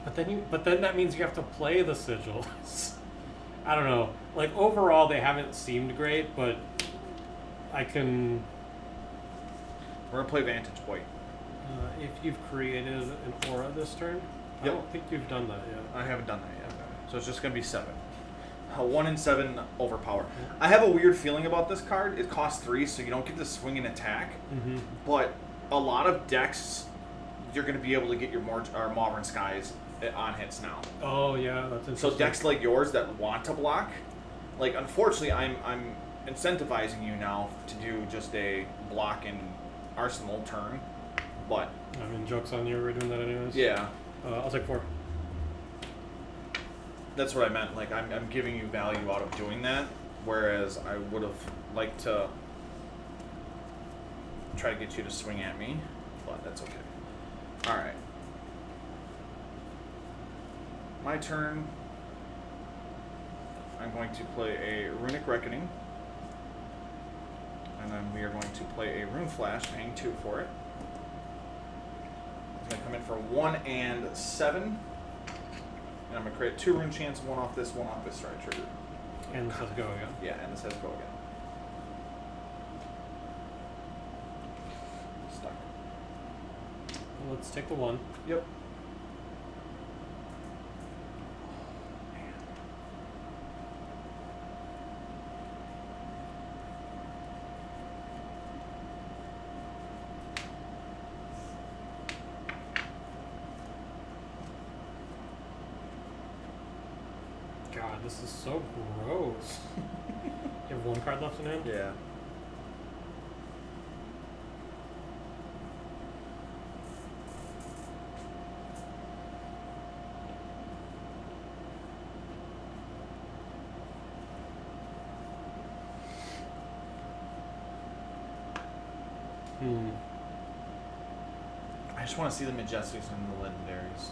But then that means you have to play the sigils. I don't know. Like, overall, they haven't seemed great, but I can... We're going to play Vantage Point. If you've created an aura this turn, I don't think you've done that yet. I haven't done that yet. So it's just going to be 7. 1 and 7 overpower. I have a weird feeling about this card. It costs 3, so you don't get to swing and attack. But a lot of decks, you're going to be able to get your Mauvern Skies on hits now. Oh yeah, that's interesting. So decks like yours that want to block, like, unfortunately, I'm incentivizing you now to do just a block in Arsenal turn, but I mean, joke's on you. We're doing that anyways. yeah, I'll take 4. that's what I meant. Like, I'm giving you value out of doing that, whereas I would have liked to try to get you to swing at me, but that's okay. All right. My turn. I'm going to play a Runic Reckoning. And then we are going to play a Rune Flash, paying 2 for it. It's going to come in for 1 and 7. And I'm going to create 2 Rune Chants, 1 off this, 1 off this strike trigger. And this has go again. Yeah, and this has go again. Stuck. Well, let's take the 1. Yep. this is so gross. You have one card left in hand? Yeah. I just want to see the Majestics and the Legendaries.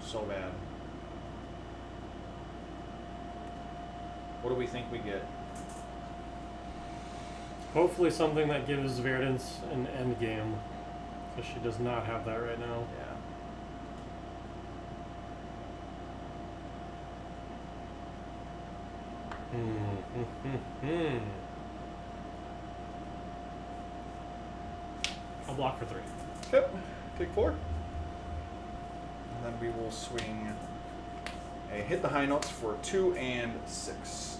So bad. What do we think we get? Hopefully something that gives Verdance an end game, because she does not have that right now. Yeah. I'll block for 3. Yep. Take 4. And then we will swing a hit the high notes for 2 and 6.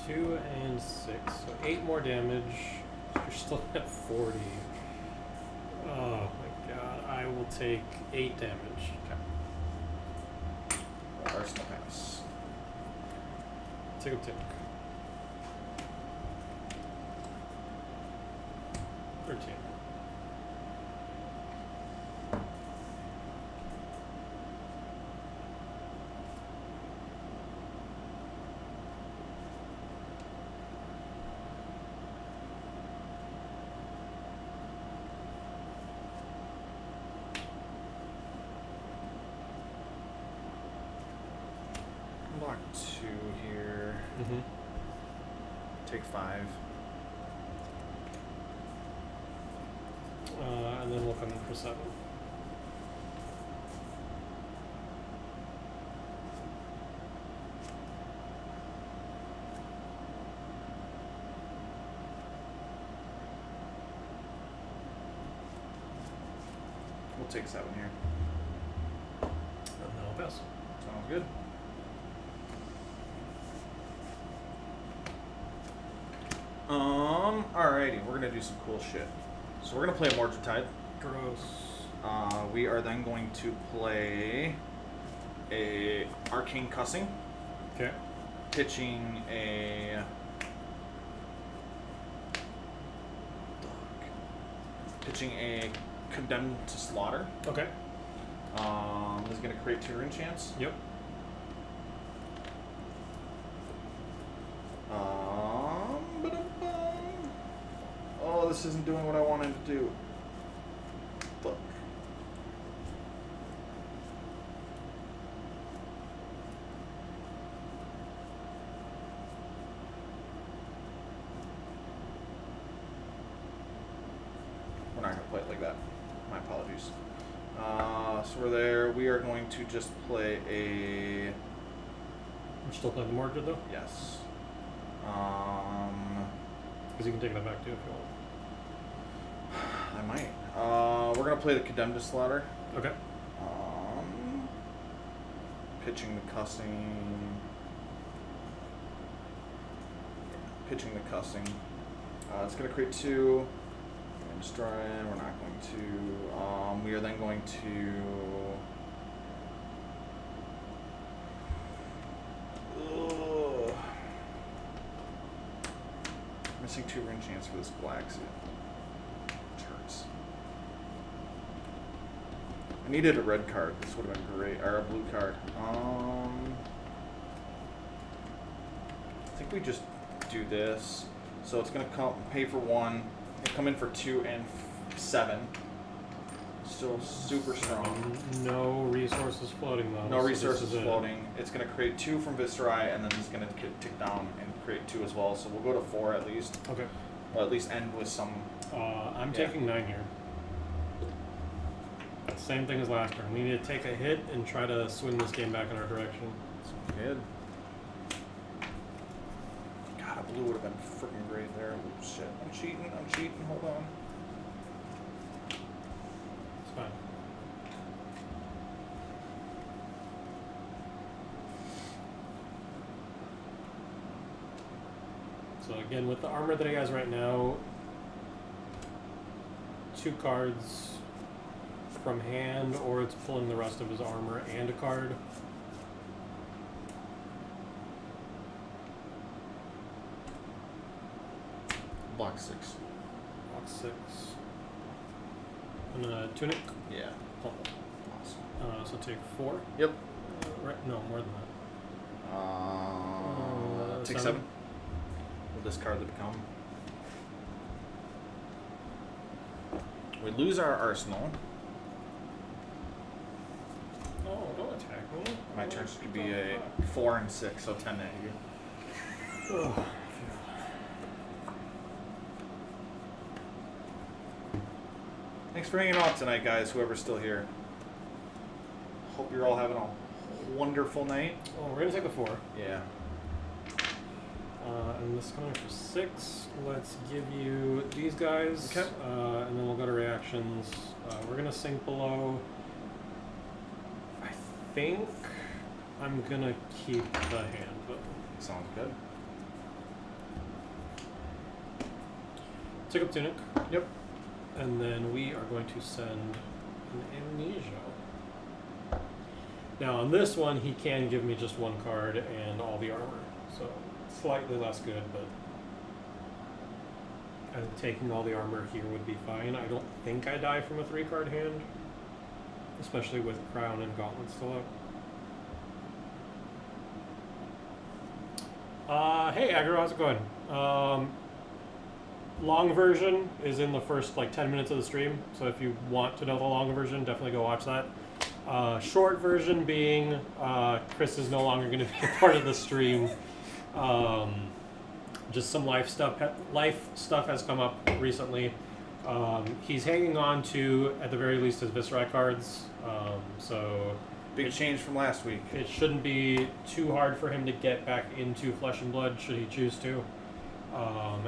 2 and 6, so 8 more damage. You're still at 40. Oh my god, I will take 8 damage. Okay. Arsenal pass. Tick tick. 13. Block 2 here. Mm-hmm. Take 5. And then we'll come in for 7. We'll take 7 here. And then I'll pass. Sounds good. Alrighty, we're gonna do some cool shit. So we're gonna play a Mordred Tide. Gross. We are then going to play a Arcane Cussing, Okay. pitching a Condemned to Slaughter. Okay. This is gonna create 2 rune chance. Yep. Ba-dum-bum. Oh, this isn't doing what I wanted to do. Fuck. We're not gonna play it like that. My apologies. So we're there. We are going to just play a We're still playing the Mordred though? yes. Because you can take that back too if you want. I might. We're gonna play the Condemned to Slaughter. Okay. Pitching the cussing. Pitching the cussing. It's gonna create 2. And destroy it. We're not going to. We are then going to. Ugh. Missing 2 rune chance for this black suit. Which hurts. I needed a red card. This would have been great. Or a blue card. I think we just do this. So it's gonna pay for 1. It'll come in for 2 and 7. Still super strong. No resources floating though. No so resources this is floating. It's gonna create 2 from Viserai, and then it's gonna tick down and create 2 as well. So we'll go to 4 at least. Okay. Well, at least end with some. I'm Yeah. taking 9 here. Same thing as last turn. We need to take a hit and try to swing this game back in our direction. Good. God, a blue would have been freaking great there. Oh, shit. I'm cheating. Hold on. It's fine. So again, with the armor that he has right now, 2 cards from hand, or it's pulling the rest of his armor and a card. Block 6. Box 6. And then a tunic. Yeah. Pummel. Awesome. So take 4. Yep. Right? No, more than that. Take 7. We'll discard the become. We lose our arsenal. Oh, don't attack me. My turn could be a 4 and 6, so 10 negative. Oh. Thanks for hanging out tonight, guys, whoever's still here. Hope you're all having a wonderful night. Oh, we're going to take the 4. Yeah. And this is coming for 6. Let's give you these guys. Okay. And then we'll go to reactions. We're going to sink below. I think I'm going to keep the hand, though. Sounds good. Take up tunic. Yep. And then we are going to send an amnesia. Now on this one, he can give me just 1 card and all the armor. So slightly less good, but taking all the armor here would be fine. I don't think I die from a 3-card hand, especially with crown and gauntlet still up. Hey Aggro, how's it going? Long version is in the first like 10 minutes of the stream, so if you want to know the long version, definitely go watch that. Short version being Chris is no longer going to be a part of the stream. Just some life stuff has come up recently. He's hanging on to, at the very least, his Viserai cards. So Big change from last week. it shouldn't be too hard for him to get back into Flesh and Blood, should he choose to.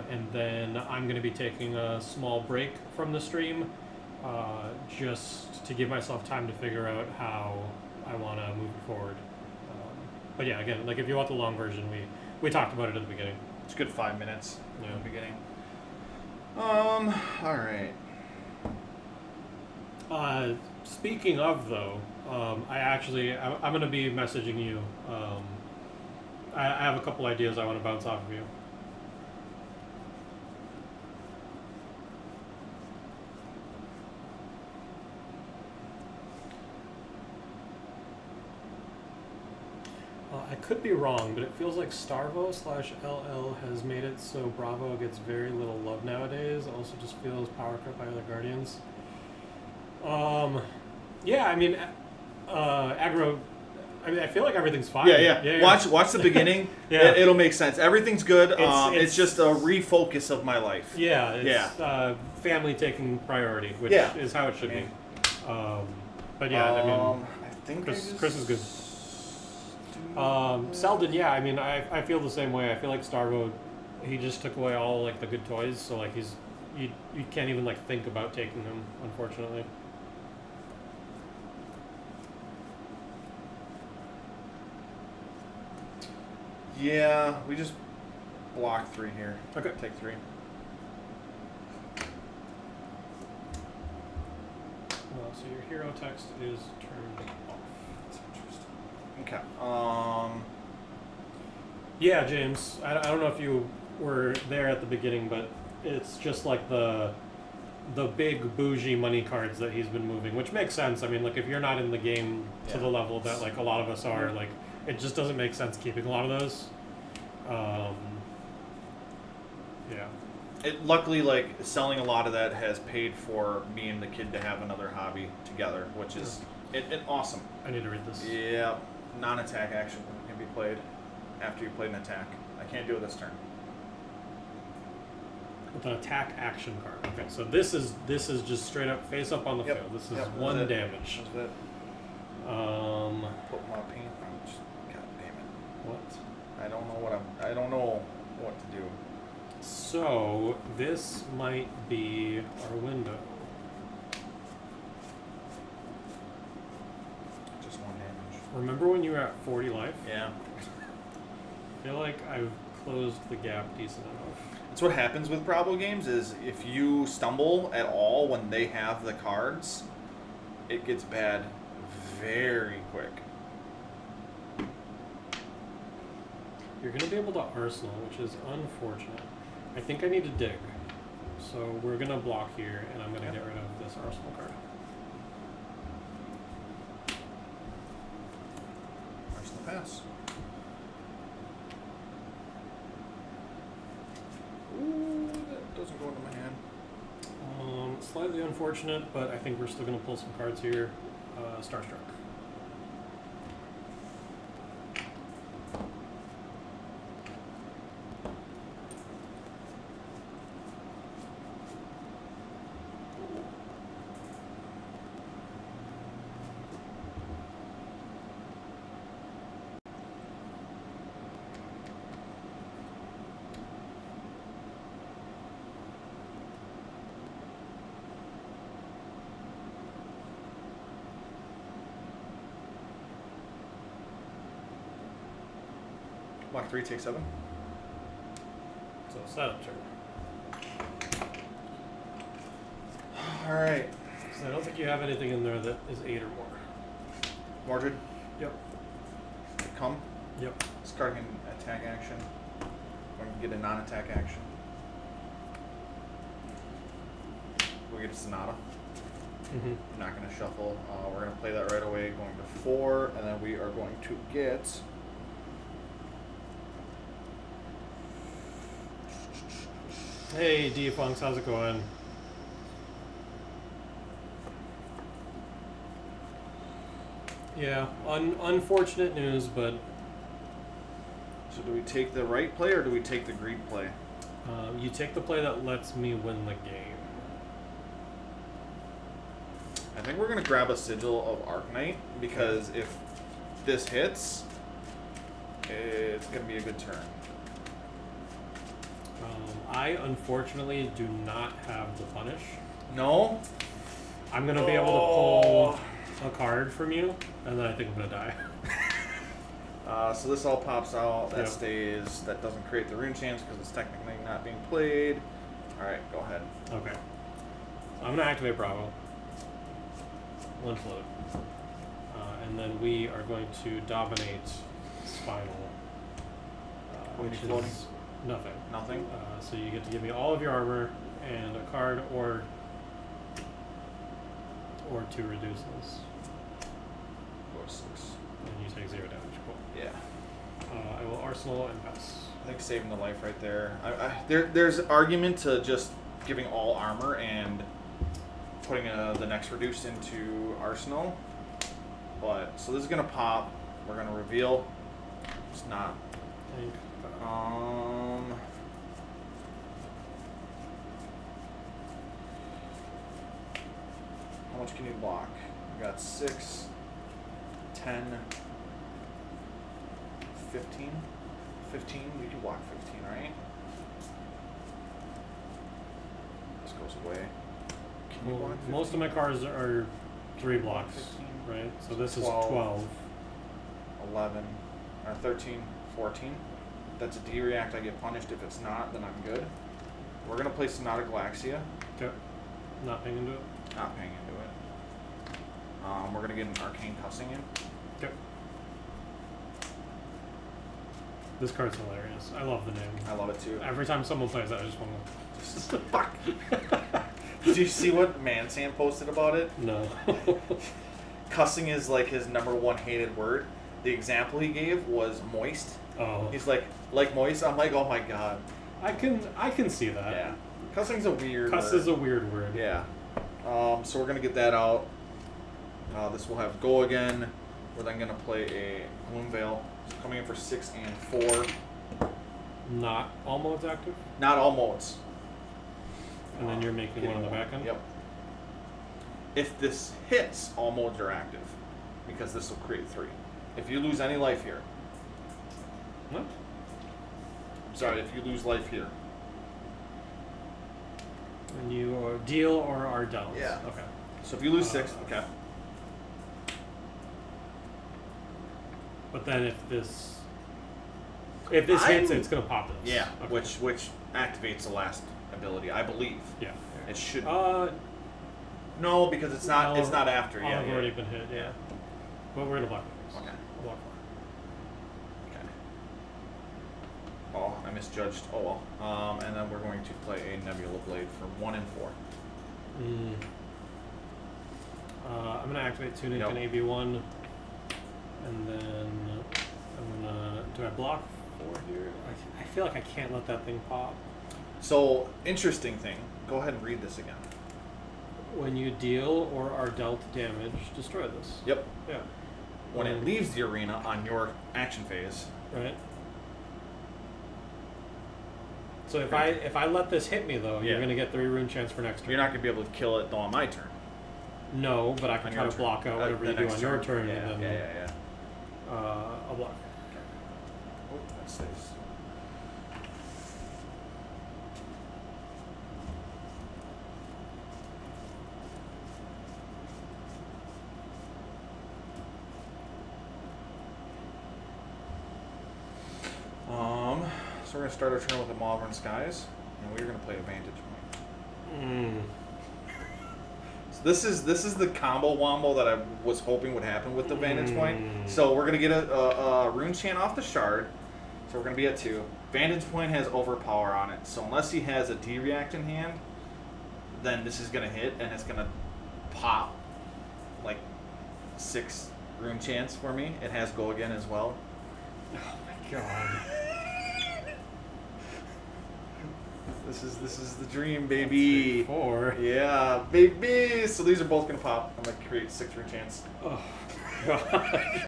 And then I'm going to be taking a small break from the stream, just to give myself time to figure out how I want to move it forward. But yeah, again, like if you want the long version, we talked about it at the beginning. It's a good 5 minutes Yeah. in the beginning. All right. Speaking of though, I'm going to be messaging you. I have a couple ideas I want to bounce off of you. I could be wrong, but it feels like Starvo/LL has made it so Bravo gets very little love nowadays. Also just feels power cut by other Guardians. Yeah, I mean, Aggro, I mean, I feel like everything's fine. Yeah. Watch the beginning. Yeah. It'll make sense. Everything's good. It's It's just a refocus of my life. Yeah, it's family taking priority, which is how it should be. But yeah, I mean, I think Chris is good. Selden, yeah, I mean, I feel the same way. I feel like Starvo, he just took away all like the good toys, so like you can't even like think about taking him, unfortunately. Yeah, we just block 3 here. Okay. Take 3. So your hero text is turned off. That's interesting. Okay. Yeah, James. I don't know if you were there at the beginning, but it's just like the big bougie money cards that he's been moving, which makes sense. I mean, like if you're not in the game to the level that like a lot of us are, like it just doesn't make sense keeping a lot of those. Yeah. Luckily, like selling a lot of that has paid for me and the kid to have another hobby together, which is awesome. I need to read this. Yeah, non-attack action can be played after you played an attack. I can't do it this turn. With an attack action card. Okay, so this is just straight up face up on the field. This is 1 damage. That's it. Put my paint on. God damn it. What? I don't know what to do. So this might be our window. Just 1 damage. Remember when you were at 40 life? Yeah. I feel like I've closed the gap decent enough. That's what happens with Bravo games is if you stumble at all when they have the cards, it gets bad very quick. You're going to be able to Arsenal, which is unfortunate. I think I need to dig. So we're gonna block here, and I'm gonna Yep. get rid of this arsenal card. Arsenal pass. Ooh, that doesn't go into my hand. Slightly unfortunate, but I think we're still gonna pull some cards here. Starstruck. Block 3, take 7. So setup turn. Alright. So I don't think you have anything in there that is 8 or more. Mordred, Yep. come. Yep. This card can attack action. Or can get a non-attack action. We get a Sonata. Mm-hmm. Not going to shuffle. We're going to play that right away, going to 4, and then we are going to get. Hey, Defunks, how's it going? Yeah, unfortunate news, but So do we take the right play or do we take the greed play? you take the play that lets me win the game. I think we're going to grab a Sigil of Arknight because if this hits, it's going to be a good turn. I unfortunately do not have the punish. No? I'm gonna be able to pull a card from you, and then I think I'm gonna die. So this all pops out. That Yep. stays. That doesn't create the rune chance because it's technically not being played. All right, go ahead. Okay. So I'm gonna activate Bravo. One float. And then we are going to dominate Spinal. How many Which floating? is nothing. Nothing. So you get to give me all of your armor and a card or 2 reduces. Go to 6. And you take 0 damage. Cool. Yeah. I will Arsenal and pass. I think saving the life right there. There's argument to just giving all armor and putting the next reduced into Arsenal. But so this is gonna pop. We're gonna reveal. It's not. Think. How much can you block? We got 6, 10, 15. 15. You can block 15, right? This goes away. Can you Well, block 15? most of my cards are 3 blocks, 15, right? So this 12. is 12. 11, or 13, 14. If that's a D react, I get punished. If it's not, then I'm good. We're gonna play Sonata Galaxia. Okay. Not paying into it. Not paying into it. We're gonna get an Arcane Cussing in. Okay. This card's hilarious. I love the name. I love it too. Every time someone plays that, I just want Just fuck. Did you see what Mansam posted about it? to. No. Cussing is like his #1 hated word. The example he gave was moist. Oh. He's like moist. I'm like, oh my god. I can see that. Yeah. Cussing's a weird Cuss word. is a weird word. Yeah. So we're gonna get that out. This will have go again. We're then gonna play a Gloomveil. It's coming in for 6 and 4. Not all modes active. Not all modes. And then you're making Getting one on the back end? Yep. If this hits, all modes are active, because this will create 3. If you lose any life here, What? sorry, if you lose life here, And you deal or are dealt. Yeah. Okay. so if you lose 6, okay. But then if this hits, I'm- it's gonna pop this. Yeah, Okay. which activates the last ability, I believe. Yeah. It should. No, No, because it's not. I'll- It's not after. I'll Yeah. have yeah. already been hit. Yeah. But we're gonna block these. Okay. Block Okay. Oh, I misjudged. Oh well. And then we're going to play a Nebula Blade for 1 and 4. I'm going to activate Tunic and AB1. And then I'm going to... Do I block 4 here? I feel like I can't let that thing pop. So, interesting thing. Go ahead and read this again. When you deal or are dealt damage, destroy this. Yep. Yeah. When it leaves the arena on your action phase. Right. So if I let this hit me though, you're gonna get 3 rune chance for next turn. You're not gonna be able to kill it though on my turn. No, but I can try to block out whatever you do on your turn. Yeah, and then, I'll block. Oh, that stays. So we're gonna start our turn with the Malvern Skies, and we're gonna play a Vantage Point. So this is the combo wombo that I was hoping would happen with the Vantage Point. So we're gonna get a Rune Chant off the Shard, so we're gonna be at 2. Vantage Point has Overpower on it, so unless he has a D-React in hand, then this is gonna hit and it's gonna pop like 6 Rune Chants for me. It has Go Again as well. Oh my god. This is the dream, baby. 4. Yeah, baby. So these are both gonna pop. I'm gonna create 6 Rune Chants. Oh god.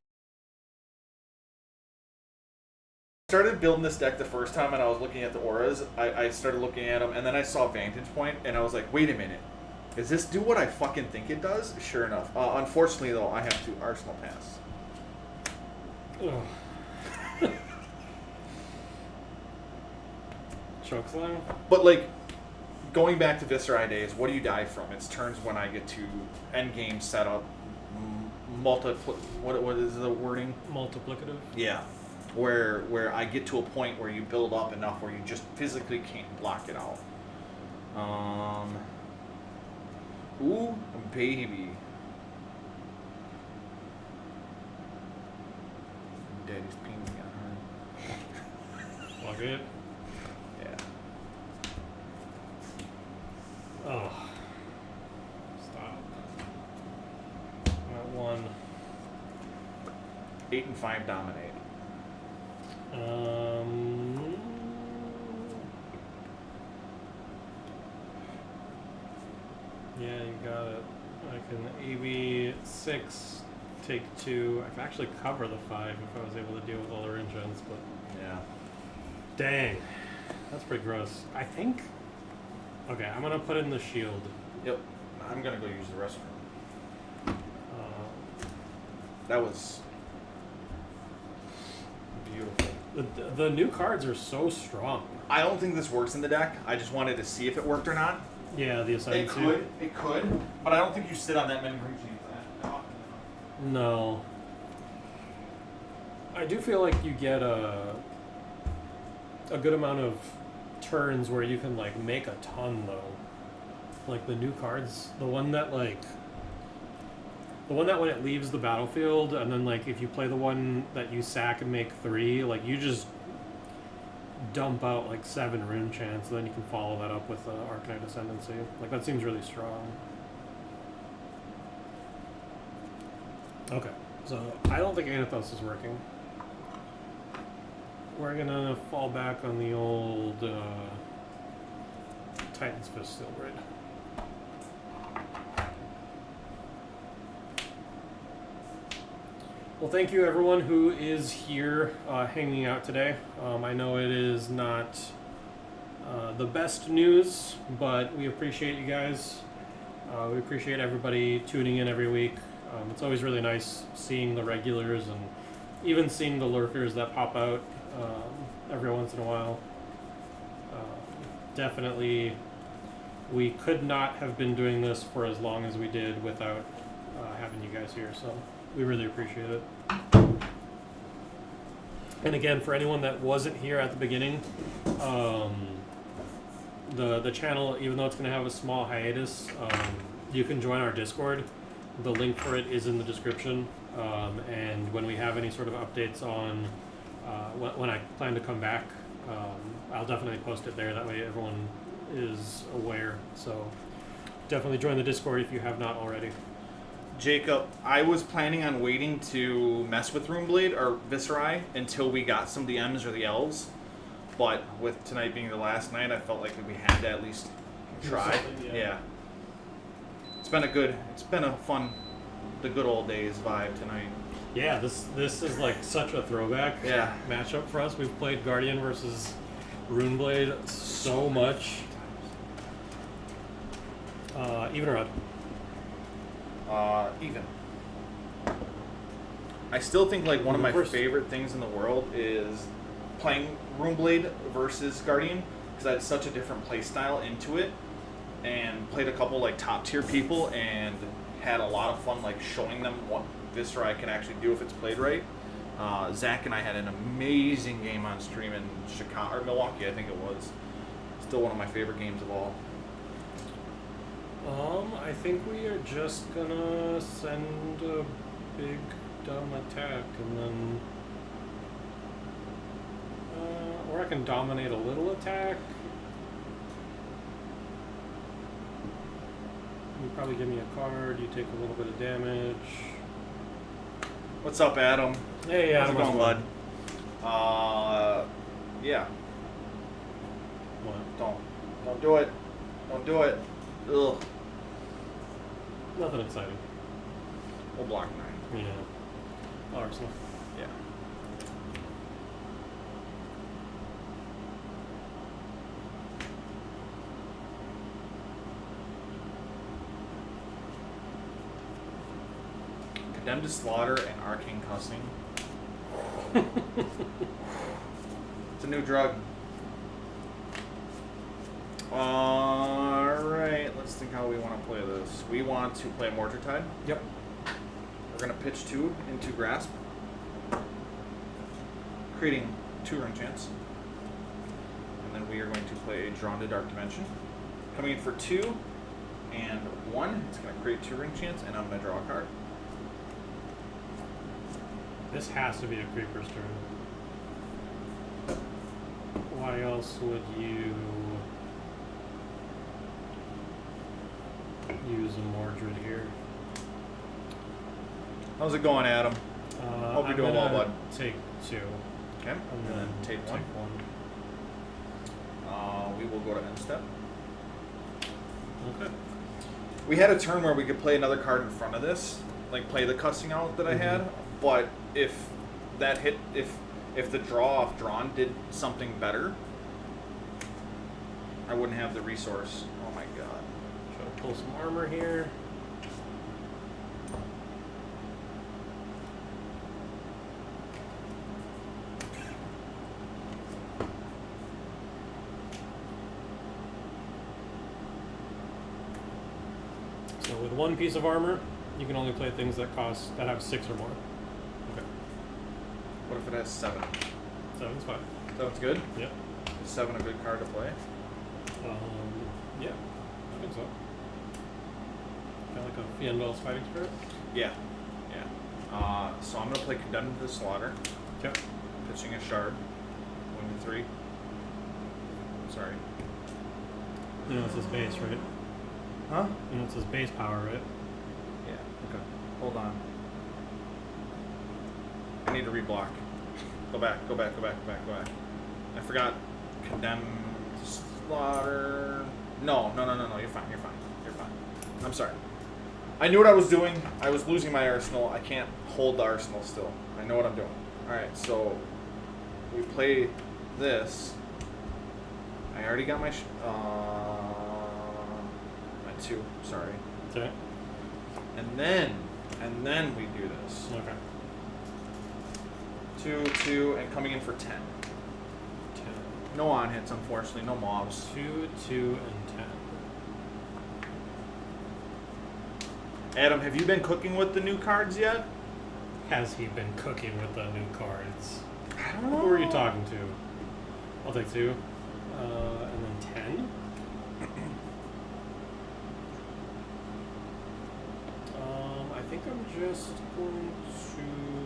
Started building this deck the first time, and I was looking at the auras. I started looking at them, and then I saw Vantage Point, and I was like, wait a minute. Does this do what I fucking think it does? Sure enough. Unfortunately, though, I have to Arsenal Pass. Ugh. Chokeslam? But, like, going back to Viserai days, what do you die from? It's turns when I get to endgame setup, what is the wording? Multiplicative? Yeah. Where I get to a point where you build up enough where you just physically can't block it out. Ooh, baby. Daddy's peeing on her. Plug it. Yeah. Oh. Stop. I'm at 1. 8 and 5 dominate. Yeah, you got it. I can AB 6, take 2. I can actually cover the 5 if I was able to deal with all the engines, but Yeah. dang, that's pretty gross. I think. Okay, I'm gonna put in the shield. Yep. I'm gonna go use the restroom. That was beautiful. The new cards are so strong. I don't think this works in the deck. I just wanted to see if it worked or not. Yeah, the ascendancy. It could, but I don't think you sit on that many Rune Chants. No. I do feel like you get a good amount of turns where you can like make a ton though. Like the new cards, the one that when it leaves the battlefield, and then like if you play the one that you sack and make 3, like you just dump out like 7 Rune Chants, and then you can follow that up with Arcanite Ascendancy. Like that seems really strong. Okay, so I don't think Anathos is working. We're gonna fall back on the old Titan's Fist Steel Blade. Well, thank you everyone who is here hanging out today. I know it is not the best news, but we appreciate you guys. We appreciate everybody tuning in every week. It's always really nice seeing the regulars and even seeing the lurkers that pop out every once in a while. Definitely, we could not have been doing this for as long as we did without having you guys here, so we really appreciate it. And again, for anyone that wasn't here at the beginning, the channel, even though it's going to have a small hiatus, you can join our Discord. The link for it is in the description. And when we have any sort of updates on when I plan to come back, I'll definitely post it there. That way everyone is aware. So definitely join the Discord if you have not already. Jacob, I was planning on waiting to mess with Runeblade or Viserai until we got some of the M's or the L's, but with tonight being the last night, I felt like we had to at least try. Yeah. It's been a fun, the good old days vibe tonight. Yeah, this is like such a throwback matchup for us. We've played Guardian versus Runeblade so much. Even or odd? Even. I still think like one of my favorite things in the world is playing Runeblade versus Guardian, because I had such a different play style into it, and played a couple like top tier people and had a lot of fun like showing them what Viserai can actually do if it's played right. Zach and I had an amazing game on stream in Chicago or Milwaukee, I think it was. Still one of my favorite games of all. I think we are just gonna send a big dumb attack and then or I can dominate a little attack. You probably give me a card, you take a little bit of damage. What's up, Adam? Hey, how's Adam. it going, bud? Yeah. What? Don't do it. Don't do it. Ugh. Nothing exciting. We'll block 9. Yeah. Arsenal. Yeah. Condemned to Slaughter and Arcane Cussing. It's a new drug. Alright, let's think how we want to play this. We want to play Mortartide. Yep. We're going to pitch 2 into Grasp, creating 2 Ring Chance. And then we are going to play a Drawn to Dark Dimension. Coming in for 2 and 1, it's going to create 2 Ring Chance, and I'm going to draw a card. This has to be a creeper's turn. Why else would you use a Mordred here? How's it going, Adam? Hope you're doing well, bud. Take 2. Okay. And then take 1. We will go to end step. Okay. We had a turn where we could play another card in front of this, like play the cussing out that I had, but if that hit, if the draw off drawn did something better, I wouldn't have the resource. Oh my god. Try to pull some armor here. So with 1 piece of armor, you can only play things that have 6 or more. Okay. What if it has 7? 7's fine. 7's good? Yep. Is 7 a good card to play? Yeah, I think so. Kind of like a Fiendel's Fighting Spirit. Yeah. Yeah. So I'm going to play Condemned to the Slaughter. Okay. Pitching a Shard. 1 to 3. Sorry. You know it's his base, right? Huh? You know it's his base power, right? Yeah. Okay. Hold on. I need to reblock. Go back. I forgot. Condemn, Slaughter. No. You're fine. I'm sorry. I knew what I was doing. I was losing my arsenal. I can't hold the arsenal still. I know what I'm doing. Alright, so we play this. I already got my 2, sorry. Okay. And then we do this. Okay. 2, and coming in for 10. 10. No on hits, unfortunately. No mobs. 2, 2, and 10. Adam, have you been cooking with the new cards yet? Has he been cooking with the new cards? I don't know. Who are you talking to? I'll take 2. And then 10. I think I'm just going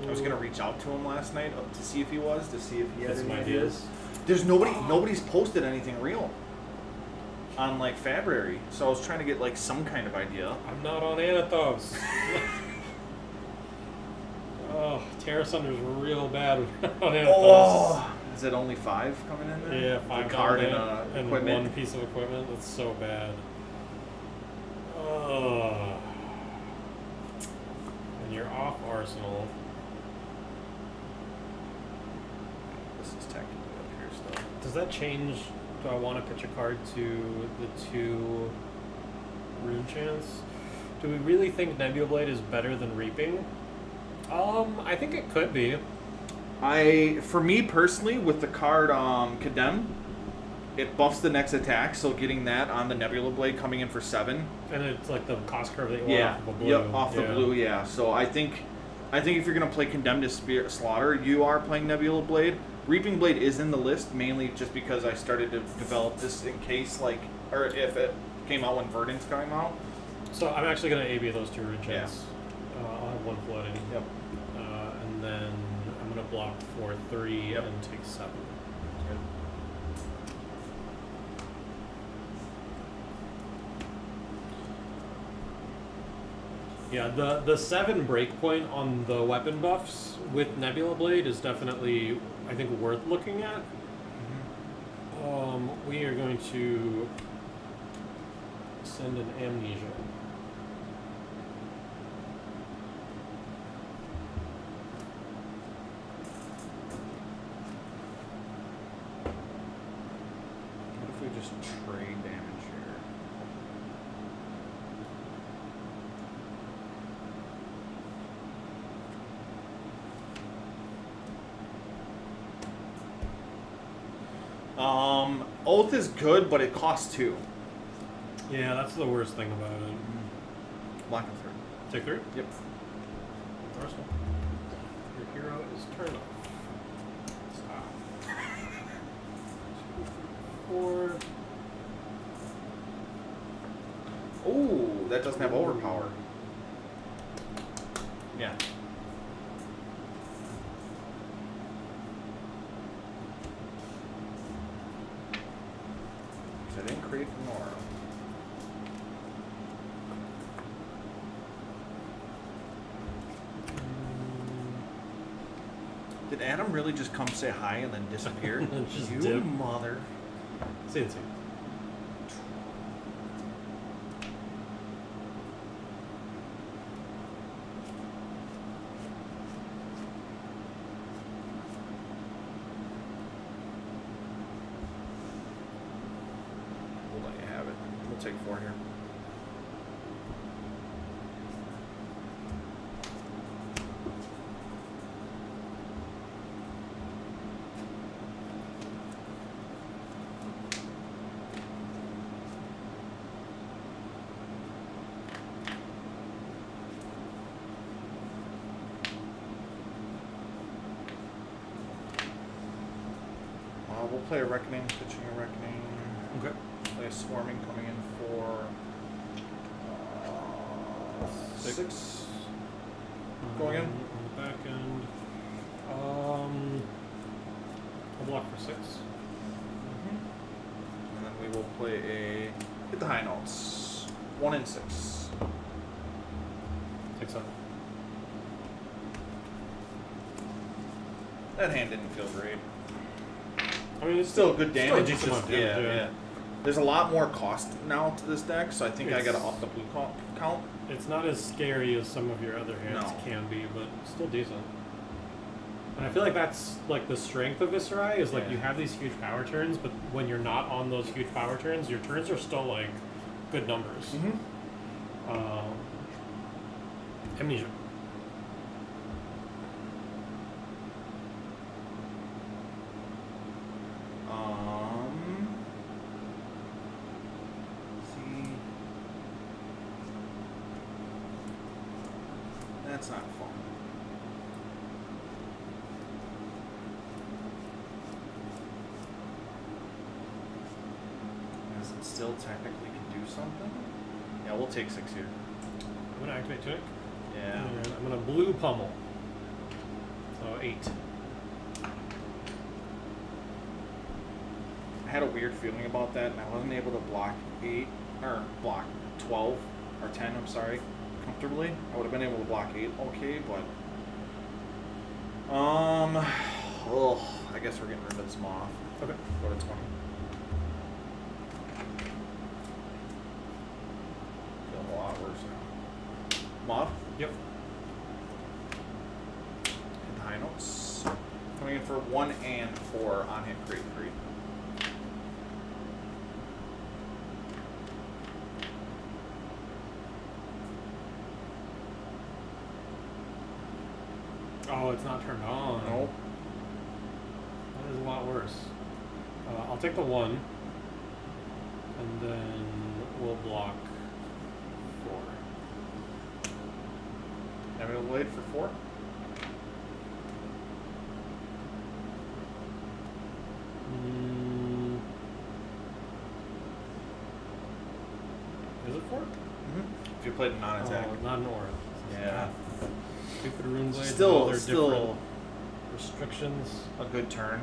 to... I was going to reach out to him last night to see if he had Get some any ideas. There's nobody's posted anything real on like February, so I was trying to get like some kind of idea. I'm not on Anathos. Oh, Terra Sunder's real bad on Anathos. Oh, is it only 5 coming in there? Yeah, 5 the card and equipment. 1 piece of equipment. That's so bad. Oh. And you're off Arsenal. This is technically up here still. Does that change? Do I want to pitch a card to the 2 Rune Chance? Do we really think Nebula Blade is better than Reaping? I think it could be. For me personally, with the card Condemn, it buffs the next attack, so getting that on the Nebula Blade coming in for 7. And it's like the cost curve that you want Yeah, off of a blue. yep, off the blue, yeah. So I think if you're gonna play Condemn to Spirit Slaughter, you are playing Nebula Blade. Reaping Blade is in the list mainly just because I started to develop this in case or if it came out when Verdant's coming out. So I'm actually going to AB those 2 Rune Yeah. Chants. I'll have 1 floating. Yep. And then I'm going to block for 3 Yep. and take 7. Good. Yeah, the 7 breakpoint on the weapon buffs with Nebula Blade is definitely, I think, worth looking at. We are going to send an Amnesia. What if we just trade damage here? Oath is good, but it costs 2. Yeah, that's the worst thing about it. Black and 3. Take 3? Yep. Arsenal. Your hero is turned off. Stop. 2, 4. Ooh, that doesn't have overpower. Yeah. I didn't create more. Did Adam really just come say hi and then disappear? And just you dip. mother. CNC. We'll let you have it. We'll take 4 here. We'll play a Reckoning, pitching a Reckoning. Okay. Play a Swarming coming in for 6. Going in. On the back end. I'll block for 6. And then we will play a hit the high notes. 1 and 6. Take 7. That hand didn't feel great. I mean, It's still good still a damage. decent It's just, amount of damage, yeah. There's a lot more cost now to this deck, so I think I It's- gotta up the blue count. It's not as scary as some of your other hands No. can be, but still decent. And I feel like that's like the strength of Viserai is like Yeah. you have these huge power turns, but when you're not on those huge power turns, your turns are still like good numbers. Amnesia. That's not fun. Does it still technically can do something? Yeah, we'll take 6 here. I'm gonna activate Tunic. Yeah. And I'm gonna blue pummel. So 8. had a weird feeling about that, and I wasn't able to block 8 or block 12 or 10. I'm sorry, comfortably. I would have been able to block 8, okay, but I guess we're getting rid of this moth. Okay. Go to 20. Feeling a lot worse now. Moth. Yep. Hit the high notes. Coming in for 1 and 4 on hit crate 3. Oh, it's not turned on. Nope. That is a lot worse. I'll take the 1, and then we'll block 4. Having a blade for 4. Is it 4? If you played a non-attack. Oh, not an aura. Yeah. Stupid rune blades. Still, and all their still different restrictions. a good turn.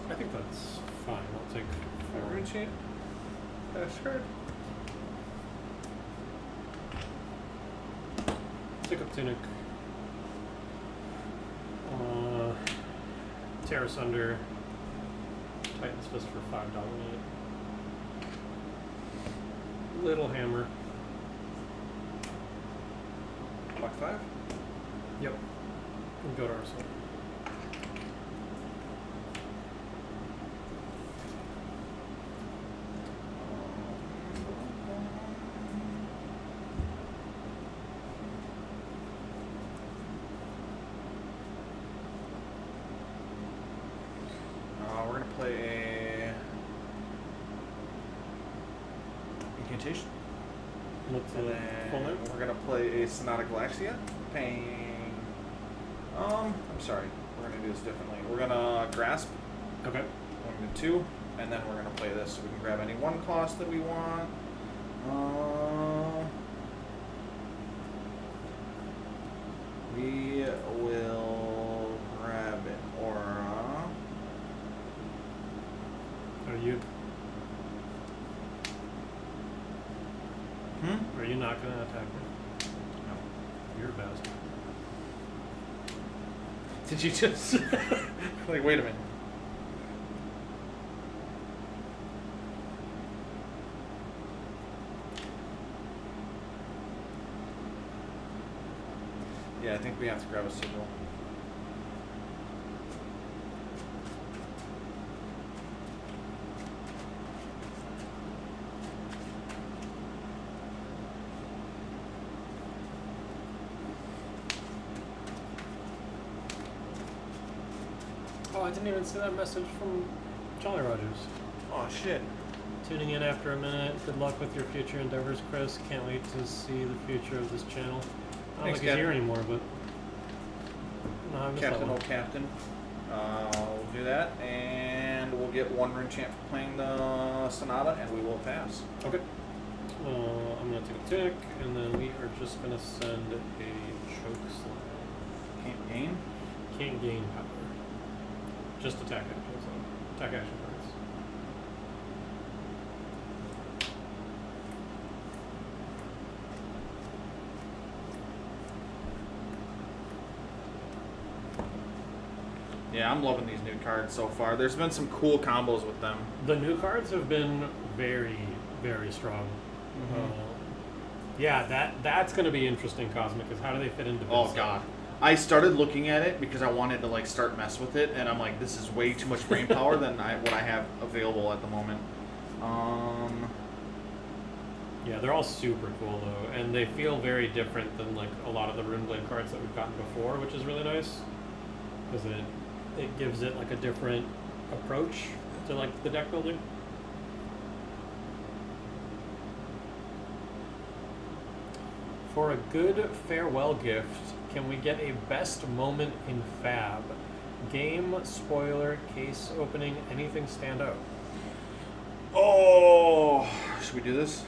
I think that's fine. I'll take 4. Rune chain. That's good. Stick up tunic. Tear asunder. Titan's fist for $5 Little hammer. Block 5. Yep. And go to Arsenal. We're gonna play a incantation. What's And the full then name? we're gonna play a Sonata Galaxia. Paying. I'm sorry. We're gonna do this differently. We're gonna grasp. Okay. 1 and 2, and then we're gonna play this. So we can grab any 1 cost that we want. We will grab an aura. Are you? Are you not gonna attack me? No. You're a bastard. Did you just like? Wait a minute. Yeah, I think we have to grab a signal. Oh, I didn't even see that message from Jolly Rogers. Oh shit. Tuning in after a minute. Good luck with your future endeavors, Chris. Can't wait to see the future of this channel. I don't Thanks, think he's here Captain. anymore, but no, I missed that Captain, one. old captain. We'll do that, and we'll get 1 rune chant for playing the Sonata, and we will pass. Okay. I'm gonna take a tick, and then we are just gonna send a choke slam. Can't gain. Can't gain power. Just attack actions. Attack action cards. Yeah, I'm loving these new cards so far. There's been some cool combos with them. The new cards have been very, very strong. Yeah, that's going to be interesting, Cosmic, is how do they fit into Oh Viserai? god. I started looking at it because I wanted to like start mess with it, and I'm like, this is way too much brain power than what I have available at the moment. Yeah, they're all super cool though, and they feel very different than like a lot of the Runeblade cards that we've gotten before, which is really nice because it gives it like a different approach to like the deck building. For a good farewell gift, can we get a best moment in Fab? Game, spoiler, case opening, anything stand out? Oh, should we do this?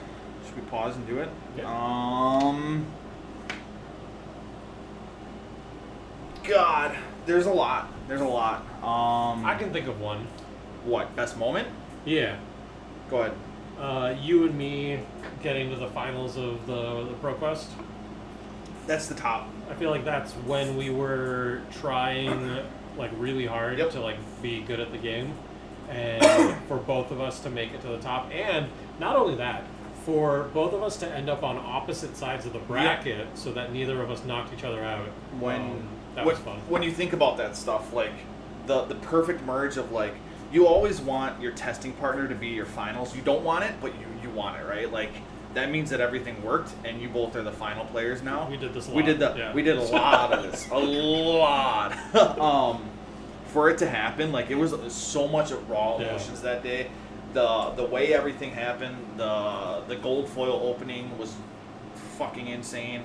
Should we pause and do it? Yeah. God, there's a lot. There's a lot. I can think of one. What, best moment? Yeah. Go ahead. You and me getting to the finals of the ProQuest. That's the top. I feel like that's when we were trying like really hard Yep. to like be good at the game, and for both of us to make it to the top, and not only that, for both of us to end up on opposite sides of the bracket, so that neither of us knocked each other out. That was fun. When you think about that stuff, like the perfect merge of like, you always want your testing partner to be your finals. You don't want it, but you want it, right? Like that means that everything worked, and you both are the final players now. We did this a lot. We did a lot of this, a lot. For it to happen, like it was so much of raw emotions that day. The way everything happened, the gold foil opening was fucking insane.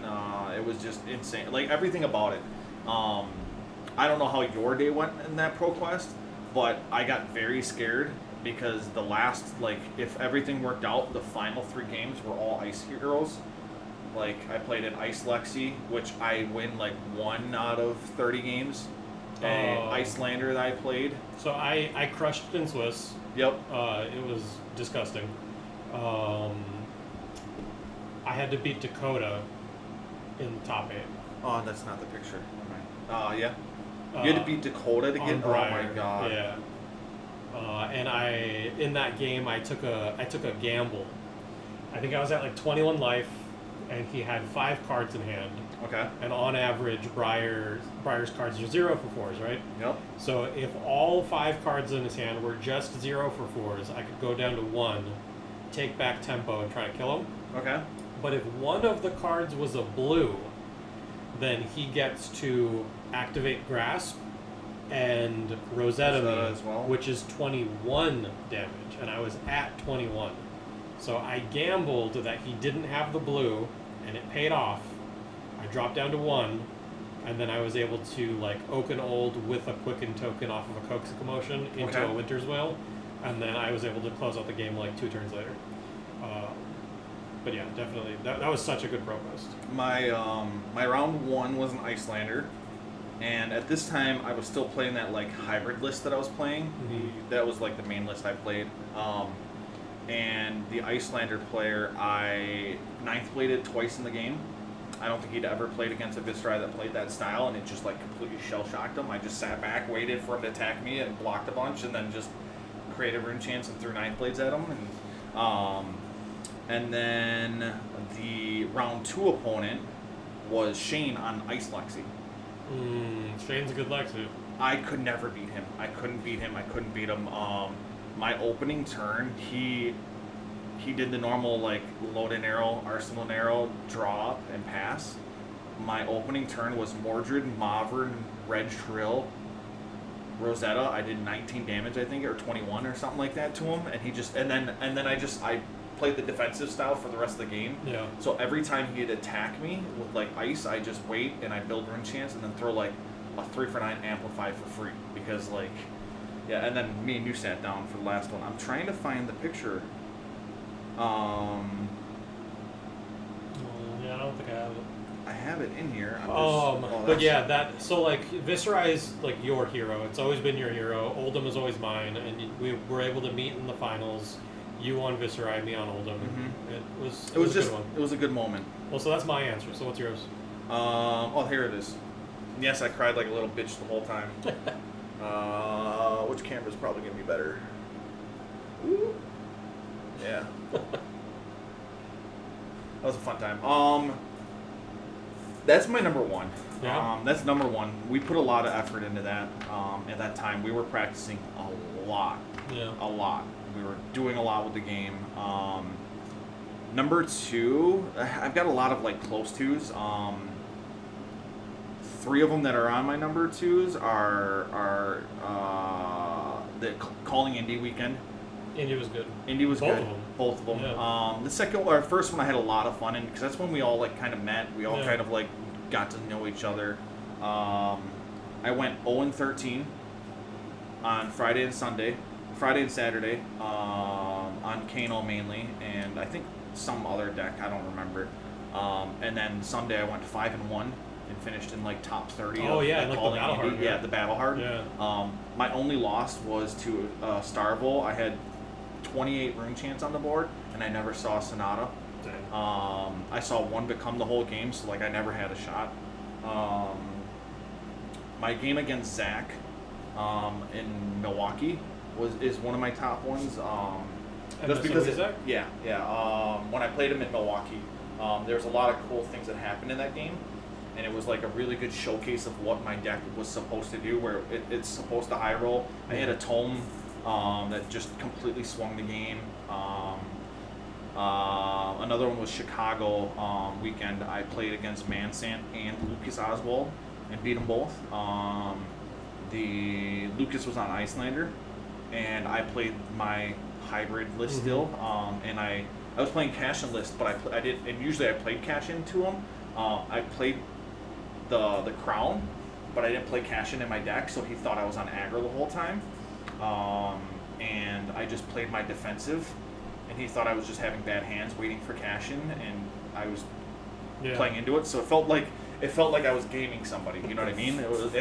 It was just insane. Like everything about it. I don't know how your day went in that ProQuest, but I got very scared because the last, like, if everything worked out, the final 3 games were all Ice Heroes. Like, I played an Ice Lexi, which I win, like, 1 out of 30 games. Icelander that I played. So I crushed it in Swiss. Yep. It was disgusting. I had to beat Dakota in the top 8. Oh, that's not the picture. Yeah. You had to beat Dakota to get. Oh my god. Yeah. And in that game I took a gamble. I think I was at like 21 life, and he had 5 cards in hand. Okay. And on average, Briar's cards are 0 for 4s, right? Yep. So if all 5 cards in his hand were just 0 for 4s, I could go down to 1, take back tempo, and try to kill him. Okay. But if one of the cards was a blue, then he gets to activate Grasp and Rosetta me, as well, which is 21 damage, and I was at 21. So I gambled that he didn't have the blue, and it paid off. I dropped down to 1, and then I was able to like Oaken Old with a Quicken token off of a Coax Commotion into a Winter's Wail, and then I was able to close out the game like 2 turns later. But yeah, definitely, that was such a good ProQuest. My round 1 was an Icelander, and at this time I was still playing that like hybrid list that I was playing. Mm-hmm. That was like the main list I played. And the Icelander player, I 9th bladed twice in the game. I don't think he'd ever played against a Viserai that played that style, and it just like completely shell-shocked him. I just sat back, waited for him to attack me, and blocked a bunch, and then just created Rune Chance and threw 9th blades at him. And then the round 2 opponent was Shane on Ice Lexi. Shane's a good Lexi. I could never beat him. I couldn't beat him. My opening turn, he did the normal like load an arrow, arsenal an arrow, draw up, and pass. My opening turn was Mordred, Mavern, Reg Trill, Rosetta. I did 19 damage, I think, or 21 or something like that to him, and he just and then I played the defensive style for the rest of the game. Yeah. So every time he'd attack me with like ice, I just wait and I build Rune Chance and then throw like a 3-for-9 amplify for free because like. Yeah, and then me and you sat down for the last one. I'm trying to find the picture. Yeah, I don't think I have it. I have it in here. But yeah, so like Viserai is like your hero. It's always been your hero. Oldham is always mine, and we were able to meet in the finals. You on Viserai, me on Oldham. Mm-hmm. It was a good one. It was a good moment. Well, so that's my answer. So what's yours? Here it is. Yes, I cried like a little bitch the whole time. Which camera's probably gonna be better? Ooh. Yeah. That was a fun time. That's my number 1. Yeah. That's number 1. We put a lot of effort into that. At that time, we were practicing a lot. Yeah. A lot. We were doing a lot with the game. Number 2, I've got a lot of like close 2s. 3 of them that are on my number 2s are the Calling Indy weekend. Indy was good. Indy was Both good. of them. Both of them. Yeah. The second or first one I had a lot of fun in because that's when we all like kind of met. We all kind of like got to know each other. I went 0-13 on Friday and Saturday on Kano mainly, and I think some other deck I don't remember. And then Sunday I went 5-1 and finished in like top 30. Oh, yeah, of like the calling Battle Indy. Hard, Yeah, yeah. the Battle Hard. Yeah. My only loss was to Starville. I had 28 rune chants on the board, and I never saw Sonata. Dang. I saw one become the whole game, so like I never had a shot. My game against Zach in Milwaukee is one of my top ones. Just because Zach? yeah. When I played him in Milwaukee, there's a lot of cool things that happened in that game, and it was like a really good showcase of what my deck was supposed to do. Where it's supposed to high roll. I had a tome that just completely swung the game. Another one was Chicago weekend. I played against Mansant and Lucas Oswald and beat them both. The Lucas was on Icelander, and I played my hybrid list still. And I was playing cash and list, but I did, and usually I played cash into him. I played the crown, but I didn't play cash in my deck, so he thought I was on aggro the whole time. And I just played my defensive, and he thought I was just having bad hands waiting for cash in, and I was playing into it. So it felt like I was gaming somebody. You know what I mean? It was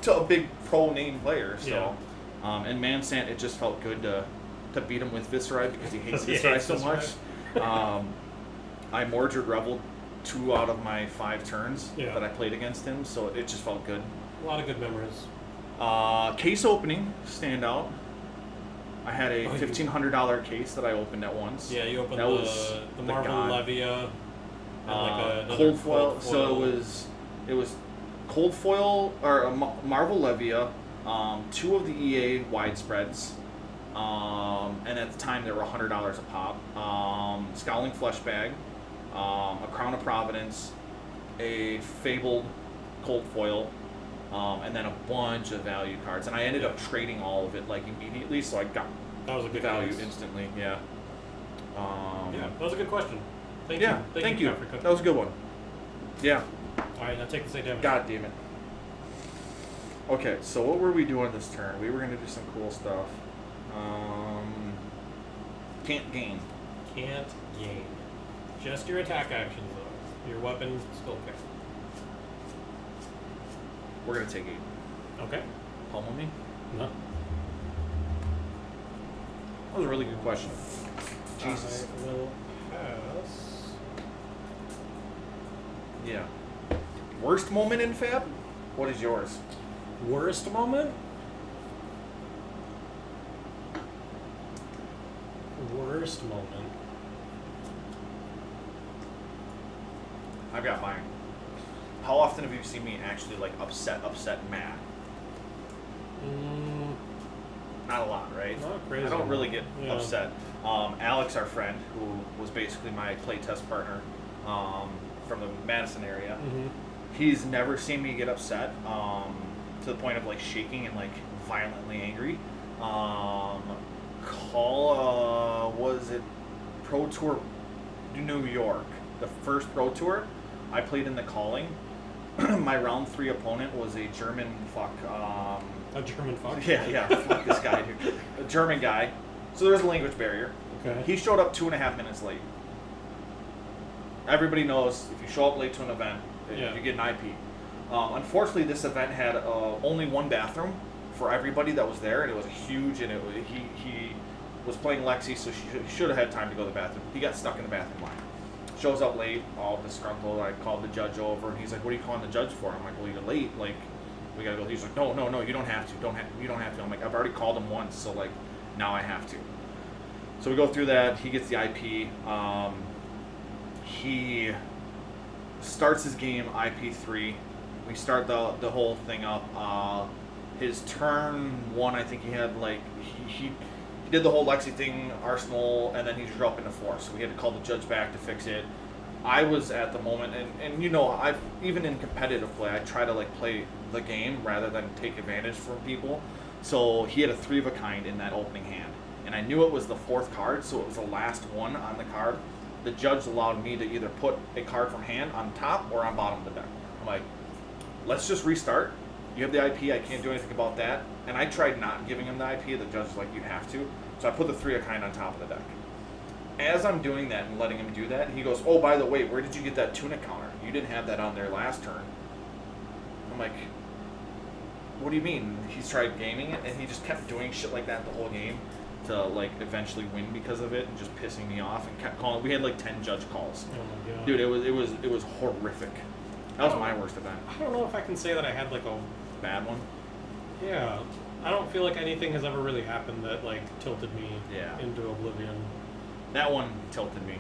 to a big pro name player. So, and Mansant, it just felt good to beat him with Viserai because he hates Viserai so much. I Mordred Reveled 2 out of my 5 turns that I played against him, so it just felt good. A lot of good memories. Case opening standout. I had a $1,500 case that I opened at once. Yeah, you opened that was the Marvel Levia. And like cold foil. So it was cold foil or a Marvel Levia, 2 of the EA widespreads, and at the time they were $100 a pop. Scowling Flesh Bag, a Crown of Providence, a Fabled cold foil, and then a bunch of value cards. And I ended up trading all of it like immediately, so I got that was a good value case. Instantly. Yeah. Yeah, that was a good question. Thank you. That was a good one. Yeah. All right, now take the same damage. God damn it. Okay, so what were we doing this turn? We were gonna do some cool stuff. Can't gain. Can't gain. Just your attack actions, though. Your weapon still okay. We're gonna take 8. Okay. Pummel me? No. That was a really good question. Jesus. I will pass. Yeah. Worst moment in Fab? What is yours? Worst moment? Worst moment. I've got mine. How often have you seen me actually like upset, mad? Not a lot, right? Not crazy. I don't really get Yeah. upset. Alex, our friend, who was basically my playtest partner from the Madison area, he's never seen me get upset to the point of like shaking and like violently angry. Was it Pro Tour New York? The first Pro Tour, I played in the calling. My round 3 opponent was a German fuck. A German fuck? Yeah, fuck this guy, dude. A German guy. So there's a language barrier. Okay. He showed up 2.5 minutes late. Everybody knows if you show up late to an event, you get an IP. Unfortunately, this event had only one bathroom for everybody that was there, and it was huge, and he was playing Lexi, so he should have had time to go to the bathroom. He got stuck in the bathroom line. Shows up late, all disgruntled. I called the judge over, and he's like, "What are you calling the judge for?" I'm like, "Well, you're late. Like, we gotta go." He's like, "No, you don't have to. You don't have to." I'm like, "I've already called him once, so like, now I have to." So we go through that. He gets the IP. He starts his game IP3. We start the whole thing up. His turn 1, I think he had like he did the whole Lexi thing, Arsenal, and then he dropped into 4. So we had to call the judge back to fix it. I was at the moment, and you know, I've even in competitive play, I try to like play the game rather than take advantage from people. So he had a 3 of a kind in that opening hand, and I knew it was the 4th card, so it was the last one on the card. The judge allowed me to either put a card from hand on top or on bottom of the deck. I'm like, let's just restart. You have the IP, I can't do anything about that. And I tried not giving him the IP, the judge was like, you have to. So I put the 3 of kind on top of the deck. As I'm doing that and letting him do that, he goes, "Oh, by the way, where did you get that tunic counter? You didn't have that on there last turn." I'm like, what do you mean? He's tried gaming it, and he just kept doing shit like that the whole game to like eventually win because of it, and just pissing me off and kept calling. We had like 10 judge calls. Oh my god. Dude, it was horrific. That was my worst event. I don't know if I can say that I had like a Bad one. yeah. I don't feel like anything has ever really happened that like tilted me Yeah. into oblivion. That one tilted me.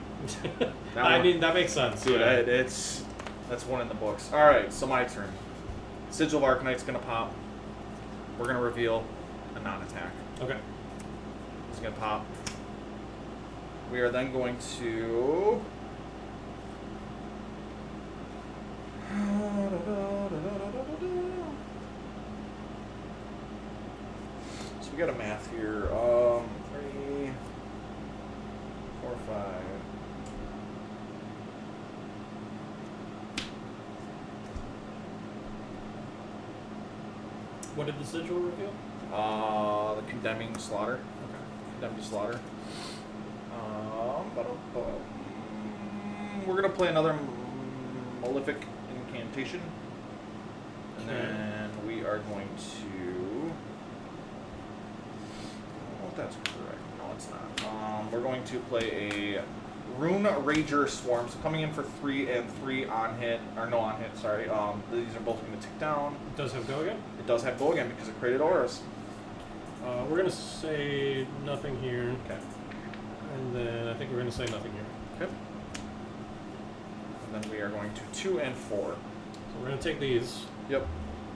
I one- mean that makes sense. Dude, yeah. that's one in the books. All right, so my turn. Sigil of Arcanite's gonna pop. We're gonna reveal a non-attack. Okay. It's gonna pop. We are then going to. So we got a math here. 3, 4, 5. What did the sigil reveal? The condemning slaughter. Okay. Condemned to slaughter. We're gonna play another malefic incantation, and Okay. then we are going to. I don't know if that's correct. No, it's not. We're going to play a Rune Rager Swarm. So coming in for 3 and 3 on hit, or no on hit. Sorry. These are both going to tick down. It does have go again? It does have go again because it created auras. We're gonna say nothing here, Okay. and then I think we're gonna say nothing here. Okay. And then we are going to 2 and 4. So we're gonna take these, Yep.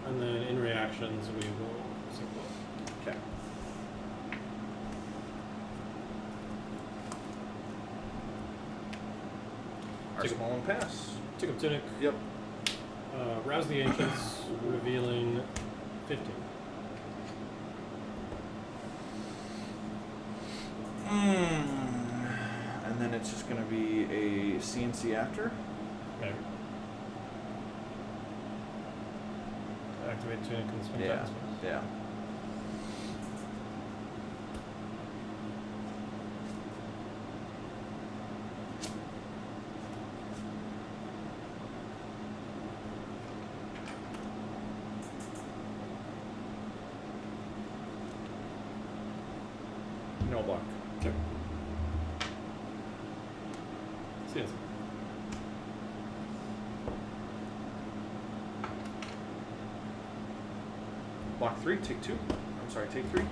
and then in reactions we will sync both. Okay. Arsenal and pass. Tick of Tunic, Yep. Rouse the Ancients, revealing 15. And then it's just going to be a CNC after. Okay. Activate Tunic and spin Yeah. tap. Yeah. No block. Okay. CNC. Block 3, take 2. I'm sorry, take 3. And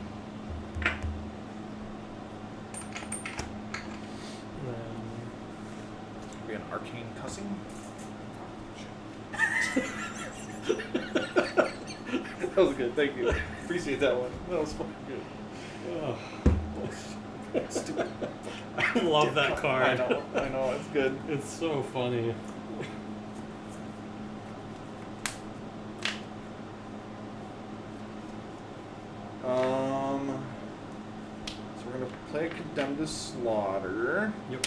then Be an arcane cussing. That was good, thank you. Appreciate that one. That was fucking good. ugh. Stupid. I love that card. I know, it's good. It's so funny. So we're gonna play Condemned to Slaughter. Yep.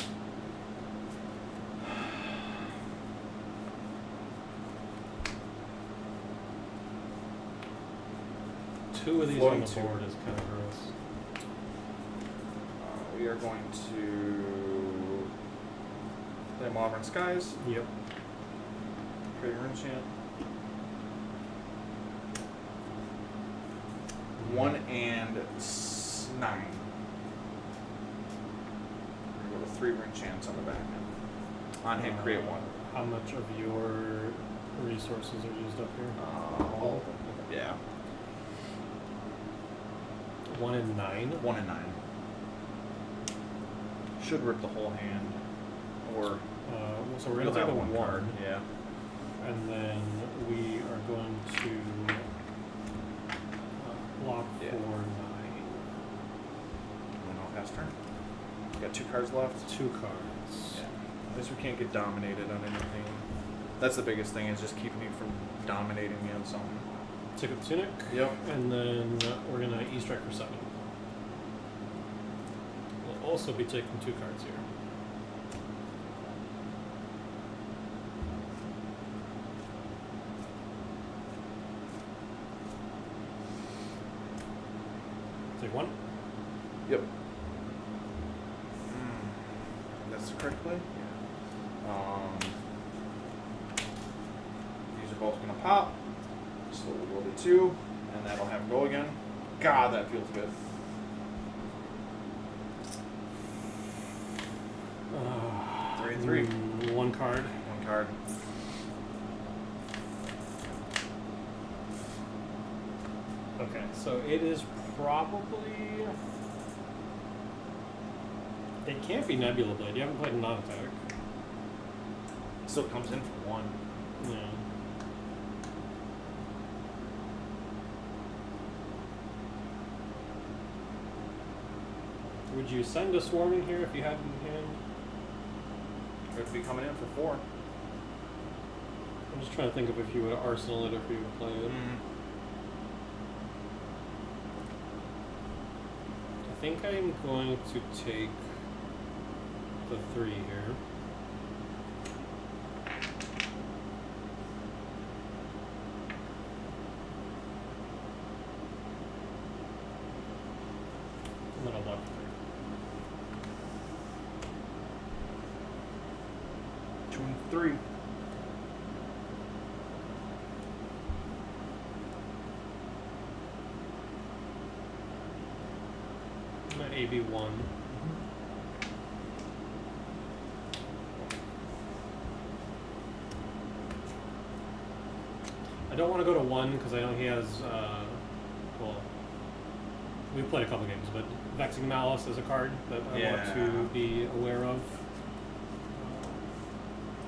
Two of these on the Floating board is kind of gross. We are going to play Modern Skies. Yep. Create a rune chant. 1 and 9. We're gonna go to 3 rune chants on the back. On hit, create 1. How much of your resources are used up here? All of them. Yeah. 1 and 9. 1 and 9. Should rip the whole hand. Or So we're you'll gonna take have a 1 card. Yeah. and then we are going to block Yeah. for 9. And I'll pass turn. Got 2 cards left. 2 cards. Yeah. At least we can't get dominated on anything. That's the biggest thing, is just keeping me from dominating me on something. Tick of Tunic. Yep. And then we're gonna E-Strike for 7. We'll also be taking 2 cards here. Take 1. Yep. That's the correct play? These are both gonna pop. Slowly go to 2, and that'll have him go again. God, that feels good. 3 and 3. One card. One card. Okay, so it is probably... It can't be Nebula Blade. You haven't played a non-attack. Still comes in for 1. Yeah. Would you send a Swarm in here if you had it in hand? It would be coming in for 4. I'm just trying to think of if you would arsenal it or if you would play it. I think I'm going to take the 3 here. And then I'll block 2 and 3. My AB1. I don't want to go to 1 because I know he has, well, we've played a couple games, but Vexing Malice is a card that I want to be aware of.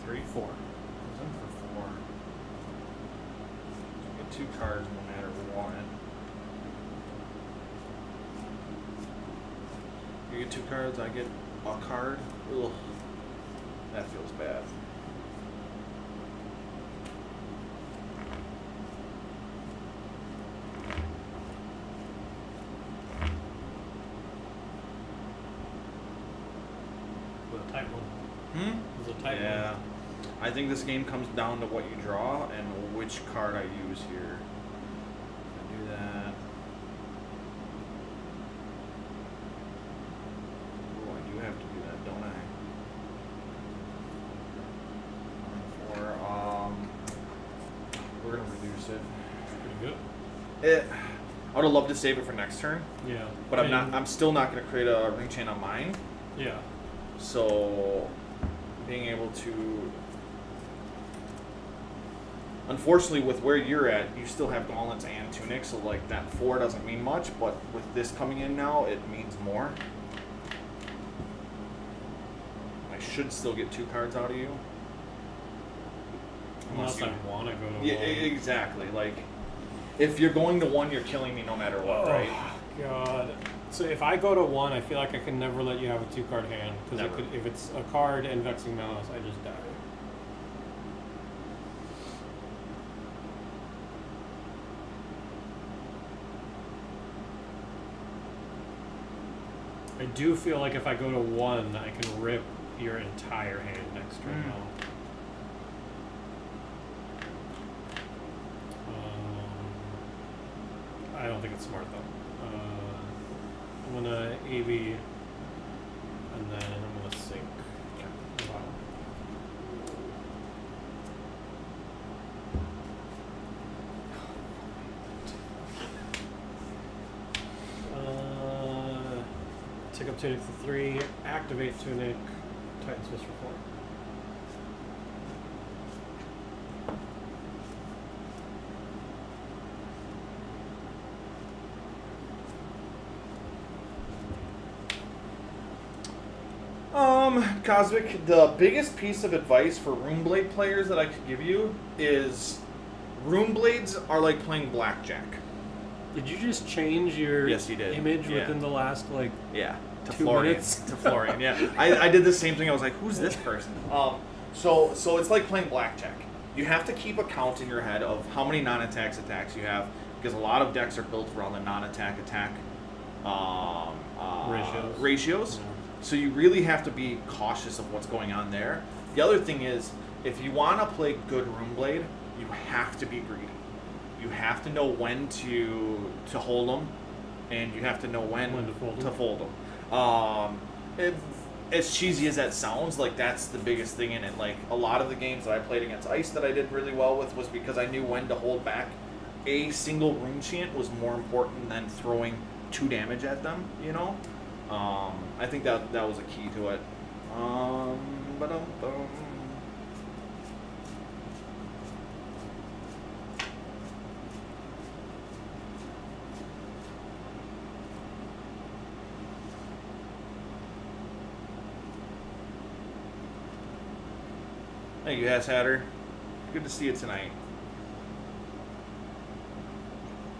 3, 4. Comes in for 4. Get 2 cards no matter what. You get 2 cards, I get a card. Ugh. That feels bad. With a tight one. It's a tight one. Yeah. I think this game comes down to what you draw and which card I use here. I do that. Oh, I do have to do that, don't I? We're gonna reduce it. Pretty good. I would have loved to save it for next turn, Yeah. but I'm still not gonna create a ring chain on mine. Yeah. So being able to, unfortunately, with where you're at, you still have gauntlets and tunics, so like that 4 doesn't mean much, but with this coming in now, it means more. I should still get 2 cards out of you. Unless I want to go to 1. Yeah, exactly. Like, if you're going to 1, you're killing me no matter what, right? God. So if I go to 1, I feel like I can never let you have a 2-card hand because if it's a card and Vexing Malice, I just die. I do feel like if I go to 1, I can rip your entire hand next turn. I don't think it's smart though. I'm gonna AV and then I'm gonna sink. Wow. Take up Tunic for 3, activate Tunic, Titan's Fist for 4. Cosmic, the biggest piece of advice for Runeblade players that I could give you is Runeblades are like playing blackjack. Did you just change your Yes, you did. image Yeah. within the last, like, Yeah, to 2 Florian. minutes? To Florian, yeah. I did the same thing. I was like, who's this person? So it's like playing blackjack. You have to keep a count in your head of how many non-attacks you have, because a lot of decks are built around the non-attack attack ratios. Yeah. So you really have to be cautious of what's going on there. The other thing is, if you want to play good Runeblade, you have to be greedy. You have to know when to hold them, and you have to know when to fold them. As cheesy as that sounds, like that's the biggest thing in it. Like a lot of the games that I played against Ice that I did really well with was because I knew when to hold back a single rune chant was more important than throwing 2 damage at them, you know? I think that was a key to it. Ba-dum-bum. Thank you, Ass Hatter. Good to see you tonight.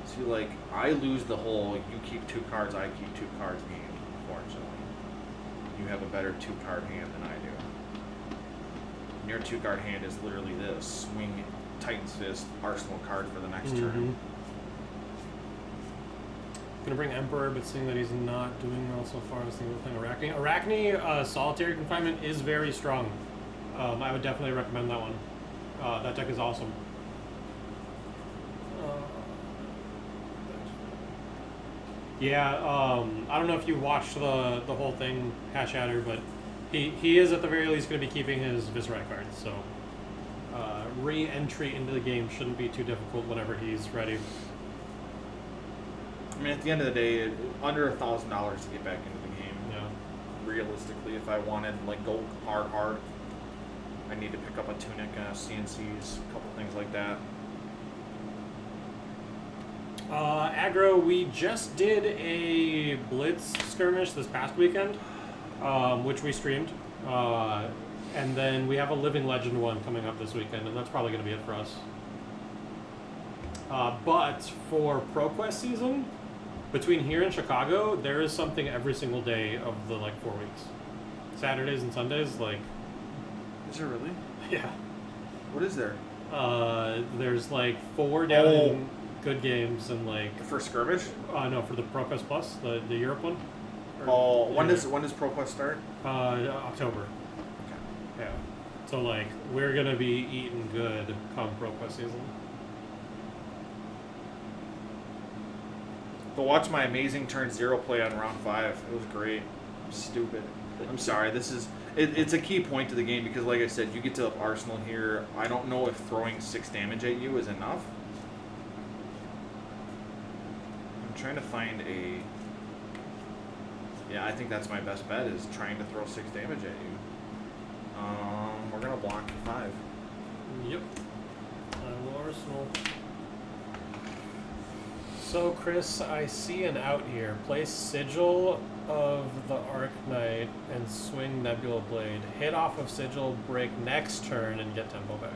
See, like, I lose the whole you keep 2 cards, I keep 2 cards game, unfortunately. You have a better 2-card hand than I do. And your 2-card hand is literally this. Swing Titan's Fist, Arsenal card for the next turn. Gonna bring Emperor, but seeing that he's not doing well so far, I was thinking of playing Arachne. Arachne Solitary Confinement is very strong. I would definitely recommend that one. That deck is awesome. Yeah, I don't know if you watched the whole thing, Hashatter, but he is at the very least going to be keeping his Viserai cards, so re-entry into the game shouldn't be too difficult whenever he's ready. I mean, at the end of the day, under $1,000 to get back into the game. Yeah. Realistically, if I wanted, like, go hard, I need to pick up a Tunic, CNCs, a couple things like that. Aggro, we just did a Blitz skirmish this past weekend, which we streamed. And then we have a Living Legend one coming up this weekend, and that's probably going to be it for us. But for ProQuest season, between here and Chicago, there is something every single day of the, like, 4 weeks. Saturdays and Sundays, like... Is there really? Yeah. What is there? There's, like, 4 down good games and, like... For skirmish? No, for the ProQuest Plus, the Europe one. When does ProQuest start? October. Okay. Yeah. So, like, we're gonna be eating good come ProQuest season. But watch my amazing turn 0 play on round 5. It was great. I'm stupid. I'm sorry. This is... It's a key point to the game because, like I said, you get to Arsenal here. I don't know if throwing 6 damage at you is enough. I'm trying to find a... Yeah, I think that's my best bet, is trying to throw 6 damage at you. We're going to block for 5. Yep. I will Arsenal. So, Chris, I see an out here. Place Sigil of the Arc Knight and swing Nebula Blade. Hit off of Sigil, break next turn, and get tempo back.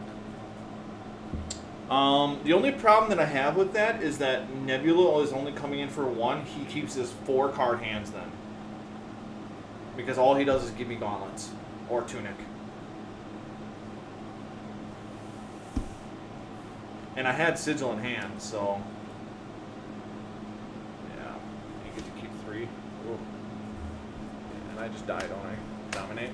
The only problem that I have with that is that Nebula is only coming in for 1. He keeps his 4 card hands then. Because all he does is give me gauntlets. Or Tunic. And I had Sigil in hand, so... Yeah. You get to keep 3. Ooh. And I just die, don't I? Dominate.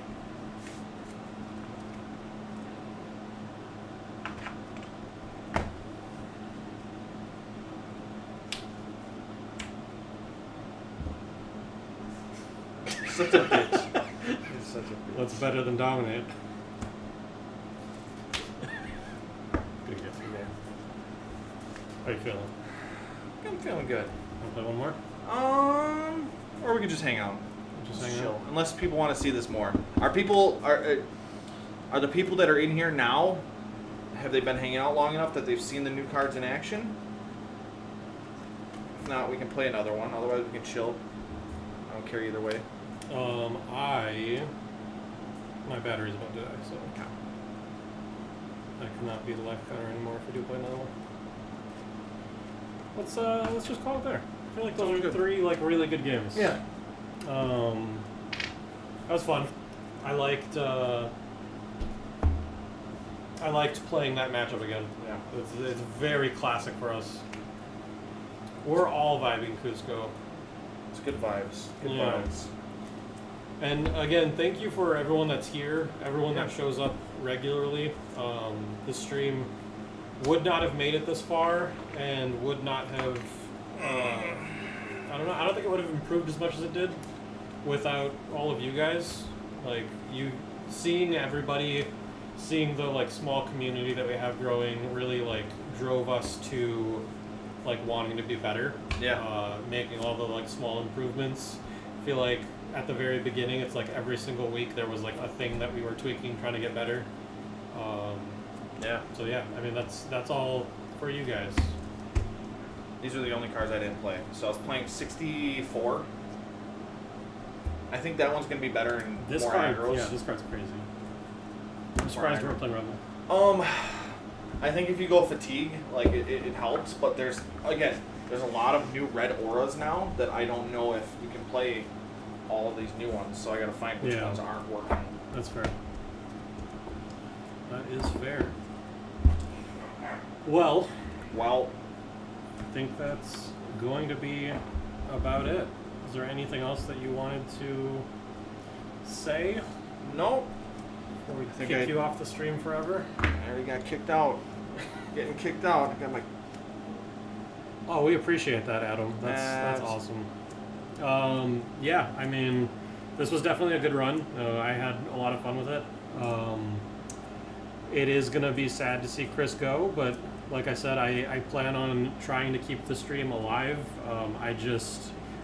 Such a bitch. He's such a bitch. What's better than dominate? Good guess. Yeah. How you feeling? I'm feeling good. Want to play one more? Or we could just hang out. Just hang chill. out? Unless people want to see this more. Are the people that are in here now? Have they been hanging out long enough that they've seen the new cards in action? If not, we can play another one. Otherwise, we can chill. I don't care either way. My battery's about to die, so I cannot be the life counter anymore if we do play another one. Let's just call it there. I feel like those are 3 like really good games. Yeah. That was fun. I liked playing that matchup again. Yeah. It's very classic for us. We're all vibing Cusco. It's good vibes. Good Yeah. vibes. And again, thank you for everyone that's here, everyone that shows up regularly. The stream would not have made it this far, and would not have. I don't know. I don't think it would have improved as much as it did without all of you guys. Like you, seeing everybody, seeing the like small community that we have growing, really like drove us to like wanting to be better. Yeah. Making all the like small improvements. I feel like at the very beginning, it's like every single week there was like a thing that we were tweaking, trying to get better. Yeah. So yeah, I mean that's all for you guys. These are the only cards I didn't play. So I was playing 64. I think that one's gonna be better in This more card, aggros. yeah, this card's crazy. I'm surprised we're playing Rebel. I think if you go fatigue, like it helps, but there's a lot of new red auras now that I don't know if you can play all of these new ones. So I gotta find which ones aren't working. That's fair. That is fair. Well, I think that's going to be about it. Is there anything else that you wanted to say? No. Before we kick you off the stream forever? I already got kicked out. Getting kicked out. I got my. Oh, we appreciate that, Adam. That's awesome. Yeah, I mean, this was definitely a good run. I had a lot of fun with it. It is going to be sad to see Chris go, but like I said, I plan on trying to keep the stream alive.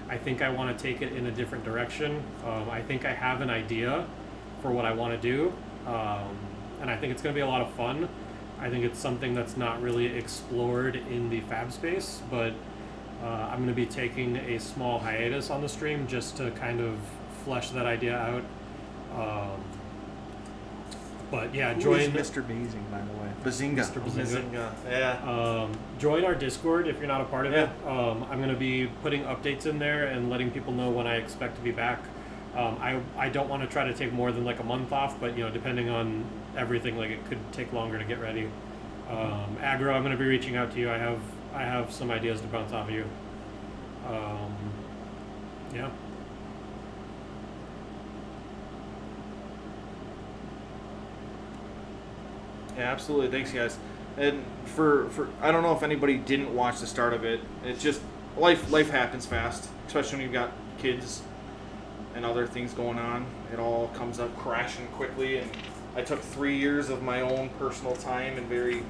I think I want to take it in a different direction. I think I have an idea for what I want to do, and I think it's going to be a lot of fun. I think it's something that's not really explored in the fab space, but I'm going to be taking a small hiatus on the stream just to kind of flesh that idea out. But yeah, join Mr. Bazing, by the way. Bazinga. Mr. Bazinga. Yeah. Join our Discord if you're not a part of it. I'm going to be putting updates in there and letting people know when I expect to be back. I don't want to try to take more than like a month off, but depending on everything, like it could take longer to get ready. Aggro, I'm going to be reaching out to you. I have some ideas to bounce off of you. Yeah. Yeah, absolutely. Thanks, guys. And for I don't know if anybody didn't watch the start of it. It's just life happens fast, especially when you've got kids and other things going on. It all comes up crashing quickly, and I took 3 years of my own personal time and very,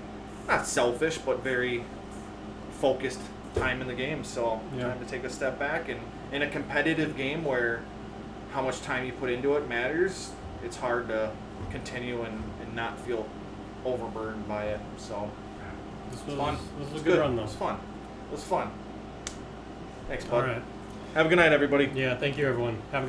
not selfish, but very focused time in the game. So time to take a step back, and in a competitive game where how much time you put into it matters, it's hard to continue and not feel overburdened by it. So This was fun. This was a good run, though. It was fun. Thanks, bud. All right. Have a good night, everybody. Yeah, thank you, everyone. Have a good